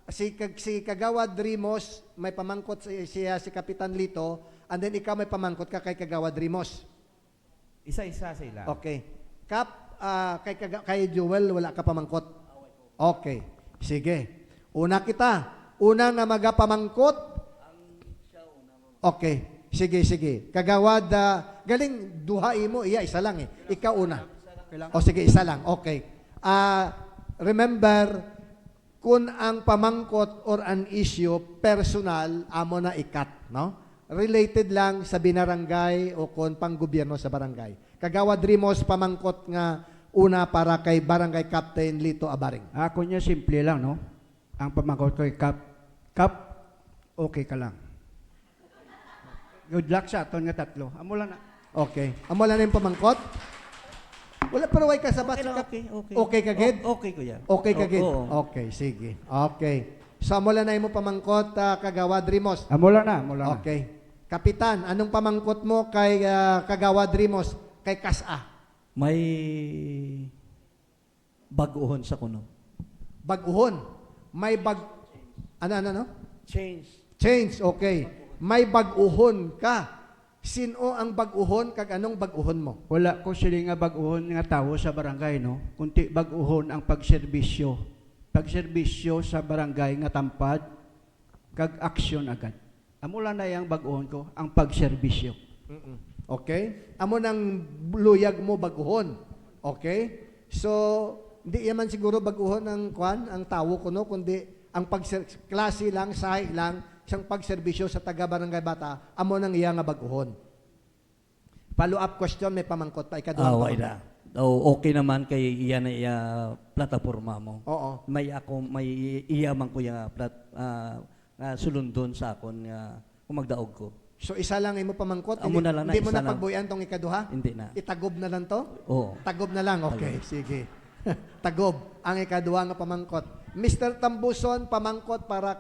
S4: Si Kagawad Rimos, may pamangkot siya si Kapitan Lito, and then ikaw may pamangkot ka kay Kagawad Rimos.
S7: Isa-isa sila.
S4: Okay. Kap, kay Joel, wala ka pamangkot? Okay. Sige. Una kita. Una nga magapamangkot. Okay. Sige. Kagawad, galing, duhain mo. Iya, isa lang eh. Ikaw una. O sige, isa lang. Okay. Remember, kung ang pamangkot or an issue, personal, amo na ikat. No? Related lang sa binarangay o kung panggobyerno sa barangay. Kagawad Rimos, pamangkot nga una para kay Barangay Captain Lito Abaring.
S9: Ako niya simple lang, no? Ang pamangkot ko kay Kap, okay ka lang. Good luck sa aton nga tatlo. Amo lang na.
S4: Okay. Amo lang na yung pamangkot? Wala, pero way ka sa
S6: Okay,
S4: basket.
S6: okay.
S4: Okay ka, Gid?
S6: Okay, kuya.
S4: Okay ka, Gid?
S6: Oo.
S4: Okay, sige. Okay. So, amo lang na yung pamangkot, Kagawad Rimos.
S9: Amo lang na, amo lang na.
S4: Okay. Kapitan, anong pamangkot mo kay Kagawad Rimos? Kay Kasa?
S6: May baguhon sa kuno.
S4: Baguhon. May Ano?
S6: Change.
S4: Change, okay. May baguhon ka. Sino ang baguhon kag anong baguhon mo?
S9: Wala ko sila nga baguhon nga tawo sa barangay, no? Kunti baguhon ang pagserbisyo. Pagserbisyo sa barangay nga tampad, kag aksyon agad. Amo lang na yung baguhon ko, ang pagserbisyo.
S4: Okay? Amo nang luyag mo baguhon. Okay? So, hindi yaman siguro baguhon ang ang tawo ko, no? Kundi ang klase lang, sahi lang, isang pagserbisyo sa taga-barangay bata, amo nang iya nga baguhon. Follow-up question, may pamangkot pa.
S6: Wala na. Okay naman kay iya na iya plataforma mo.
S4: Oo.
S6: May iya man ko yung sulundon sa akon nga kung magdaog ko.
S4: So, isa lang imo pamangkot?
S6: Amo na lang na,
S4: Hindi mo
S6: isa
S4: na
S6: lang.
S4: pagbuyan tong ikaduha?
S6: Hindi na.
S4: Itagob na lang to?
S6: Oo.
S4: Tagob na lang, okay, sige. Tagob, ang ikaduha nga pamangkot. Mr. Tambuson, pamangkot para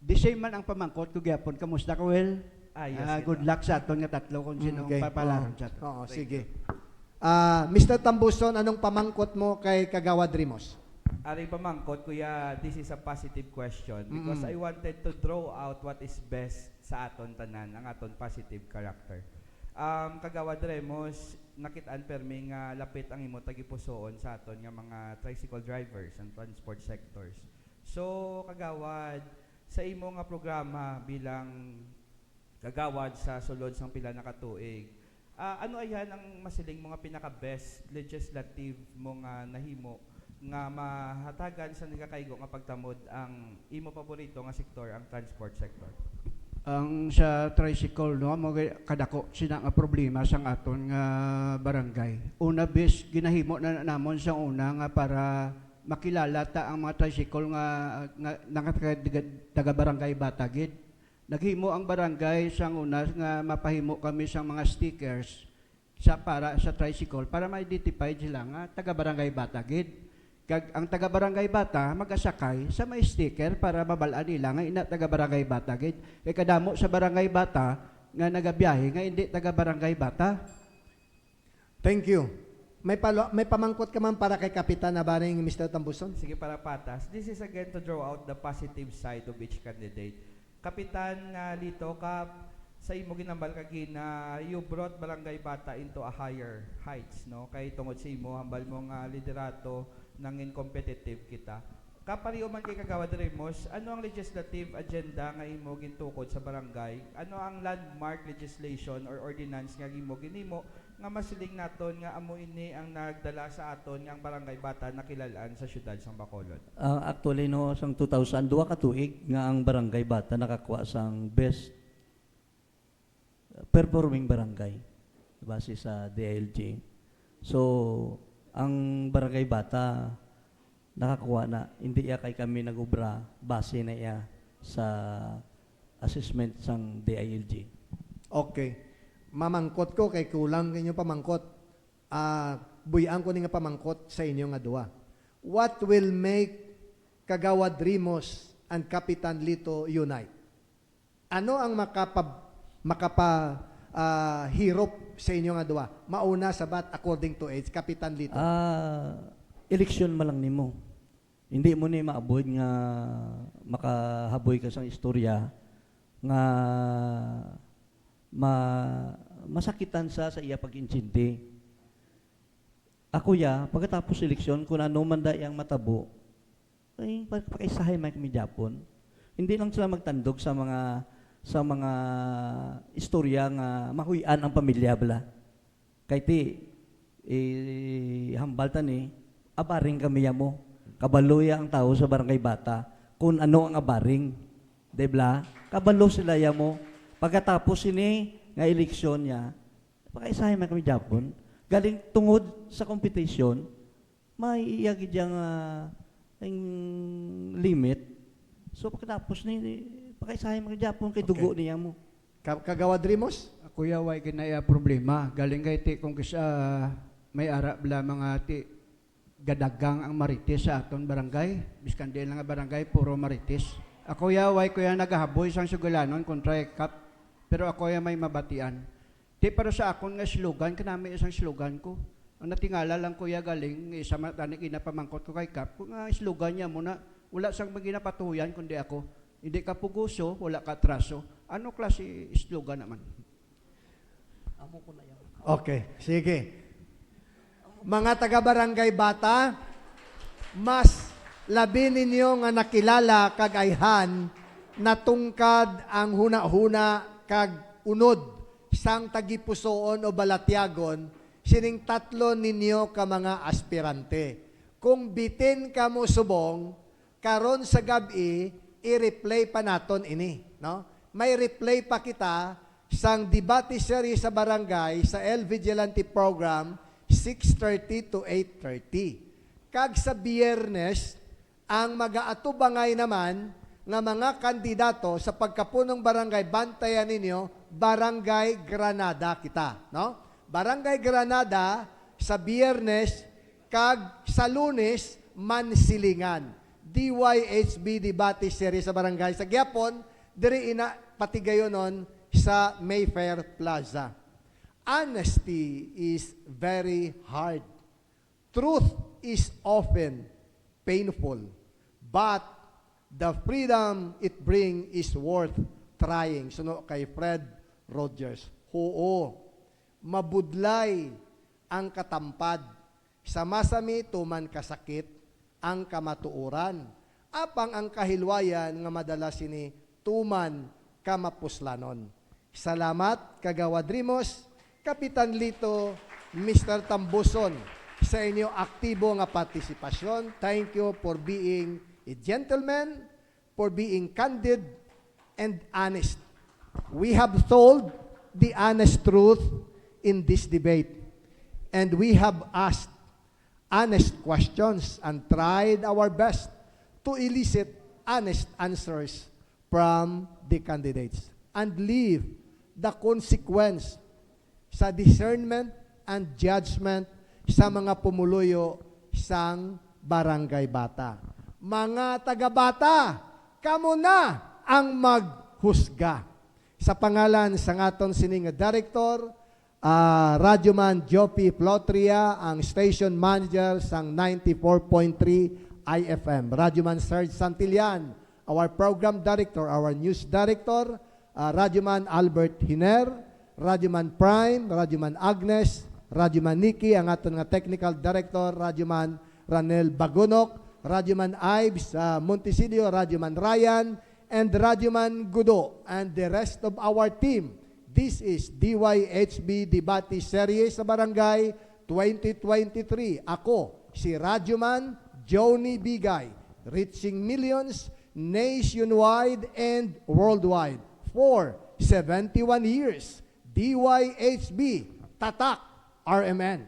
S9: The same man ang pamangkot ko gyapon. Kamusta ka, Well?
S7: Yes,
S9: Good luck sa aton nga tatlo kung sino
S4: Okay.
S9: papalaron sa aton.
S4: Oo, sige. Mr. Tambuson, anong pamangkot mo kay Kagawad Rimos?
S7: Aring pamangkot, kuya, this is a positive question because I wanted to draw out what is best sa aton tanan, ang aton positive character. Kagawad Remos, nakitaan permi nga lapit ang imo tagipusoon sa aton nga mga tricycle drivers and transport sectors. So, Kagawad, sa imo nga programa bilang kagawad sa sulod sang pila na katuig, ano ayan ang masiling mga pinaka-best legislative mo nga nahimo nga mahatagan sa nagakaigo nga pagtamod ang imo paborito nga sektor, ang transport sector?
S9: Ang sa tricycle, no, mo kadako sina nga problema sang aton nga barangay. Una bis ginahimo na namon sa una nga para makilala ta ang mga tricycle nga taga barangay Batagid. Naghimo ang barangay sang una nga mapahimo kami sang mga stickers para sa tricycle para ma-identify sila nga taga barangay Batagid. Kag ang taga barangay Bata magasakay sa may sticker para mabalaan nila nga ina taga barangay Batagid. Kay kadamo sa barangay Bata nga nagabiyahe nga hindi taga barangay Bata.
S4: Thank you. May pamangkot ka man para kay Kapitan Abaring, Mr. Tambuson?
S7: Sige, para patas. This is again to draw out the positive side of each candidate. Kapitan nga Lito, sa imo ginambal kagi na you brought Barangay Bata into a higher heights, no? Kay tungod sa imo hambal mo nga liderato nangin competitive kita. Kapariyo man kay Kagawad Remos, ano ang legislative agenda nga imo gintukod sa barangay? Ano ang landmark legislation or ordinance nga imo ginimo nga masiling naton nga amo ini ang nagdala sa aton nga ang Barangay Bata nakilalaan sa syudad sang Bacolod?
S6: Actually, no, sang 2002 ka tuig nga ang Barangay Bata nakakuha sang best performing barangay base sa DILG. So, ang Barangay Bata nakakuha na, hindi iya kay kami nagubra base na iya sa assessment sang DILG.
S4: Okay. Mamangkot ko kay kulang kinyo pamangkot. Buyaan ko ni nga pamangkot sa inyo nga duwa. What will make Kagawad Rimos and Kapitan Lito unite? Ano ang hirop sa inyo nga duwa? Mauna sa bat according to age, Kapitan Lito.
S6: Eleksyon man lang nimo. Hindi mo ni maabot nga makahaboy ka sa istorya nga masakitan sa iya pag-intindi. Ako pagkatapos eleksyon, kung ano man ang matabo, ay pakaisahay man kami Japon. Hindi lang sila magtandog sa mga istorya nga mahuyan ang pamilya bala. Kay ti hambaltan abaring kami mo. Kabaloya ang tao sa barangay bata kung ano ang abaring. Debla, kabalo sila mo. Pagkatapos nga eleksyon niya, pakaisahay man kami Japon. Galing tungod sa competition, may iyagi diyang limit. So pagkatapos pakaisahay man kami Japon kay dugo niya mo.
S4: Kagawad Rimos?
S9: Ako way kinaya problema. Galing kay ti kung kisa may ara bla mga ti gadagang ang marites sa aton barangay. Biskan din lang nga barangay, puro marites. Ako way kuya nagahaboy sang sugalanon kontra cup. Pero ako may mabatian. Di para sa akon nga slogan, kanami isang slogan ko. Ang natingala lang kuya galing, isa matani kinapamangkot ko kay Kap. Kung nga slogan niya muna, wala sang maginapatuyan kundi ako. Hindi ka puguso, wala ka traso. Ano klase slogan naman?
S6: Amo ko na yan.
S4: Okay, sige. Mga taga-barangay bata, mas labi ninyo nga nakilala kagayhan na tungkad ang huna-huna kag unod sang tagipusoon o balatyagon, sining tatlo ninyo ka mga aspirante. Kung bitin ka mo subong, karon sa gabi, i-replay pa naton ini. No? May replay pa kita sang debate series sa barangay sa El Vigilante program 6:30 to 8:30. Kag sa biyernes, ang mag-aatubangay naman nga mga kandidato sa pagkapunong barangay, bantayan ninyo, Barangay Granada kita. No? Barangay Granada sa biyernes, kag sa lunes, Mansilingan. DYHB Debate Series sa barangay. Sa gyapon, diri ina patigayonon sa Mayfair Plaza. Honesty is very hard. Truth is often painful. But the freedom it brings is worth trying. Suno kay Fred Rogers. Oo, mabudlay ang katampad. Sa masami tuman kasakit ang kamatuuran. Apang ang kahilwayan nga madalas sini tuman kamapuslanon. Salamat, Kagawad Rimos, Kapitan Lito, Mr. Tambuson, sa inyo aktibo nga partisipasyon. Thank you for being a gentleman, for being candid and honest. We have told the honest truth in this debate, and we have asked honest questions and tried our best to elicit honest answers from the candidates and leave the consequence sa discernment and judgment sa mga pumuluyo sang barangay bata. Mga taga-bata, kamo na ang maghusga. Sa pangalan sa aton sining Director, Radyoman Jopi Plotria, ang Station Manager sang 94.3 IFM. Radyoman Serge Santillan, our Program Director, our News Director, Radyoman Albert Hiner, Radyoman Prime, Radyoman Agnes, Radyoman Nikki, ang aton nga Technical Director, Radyoman Ranel Bagunok, Radyoman Ives Montesidio, Radyoman Ryan, and Radyoman Gudo, and the rest of our team. This is DYHB Debate Series sa Barangay 2023. Ako, si Radyoman Johnny Bigay, reaching millions nationwide and worldwide for 71 years. DYHB, Tatak, RMN.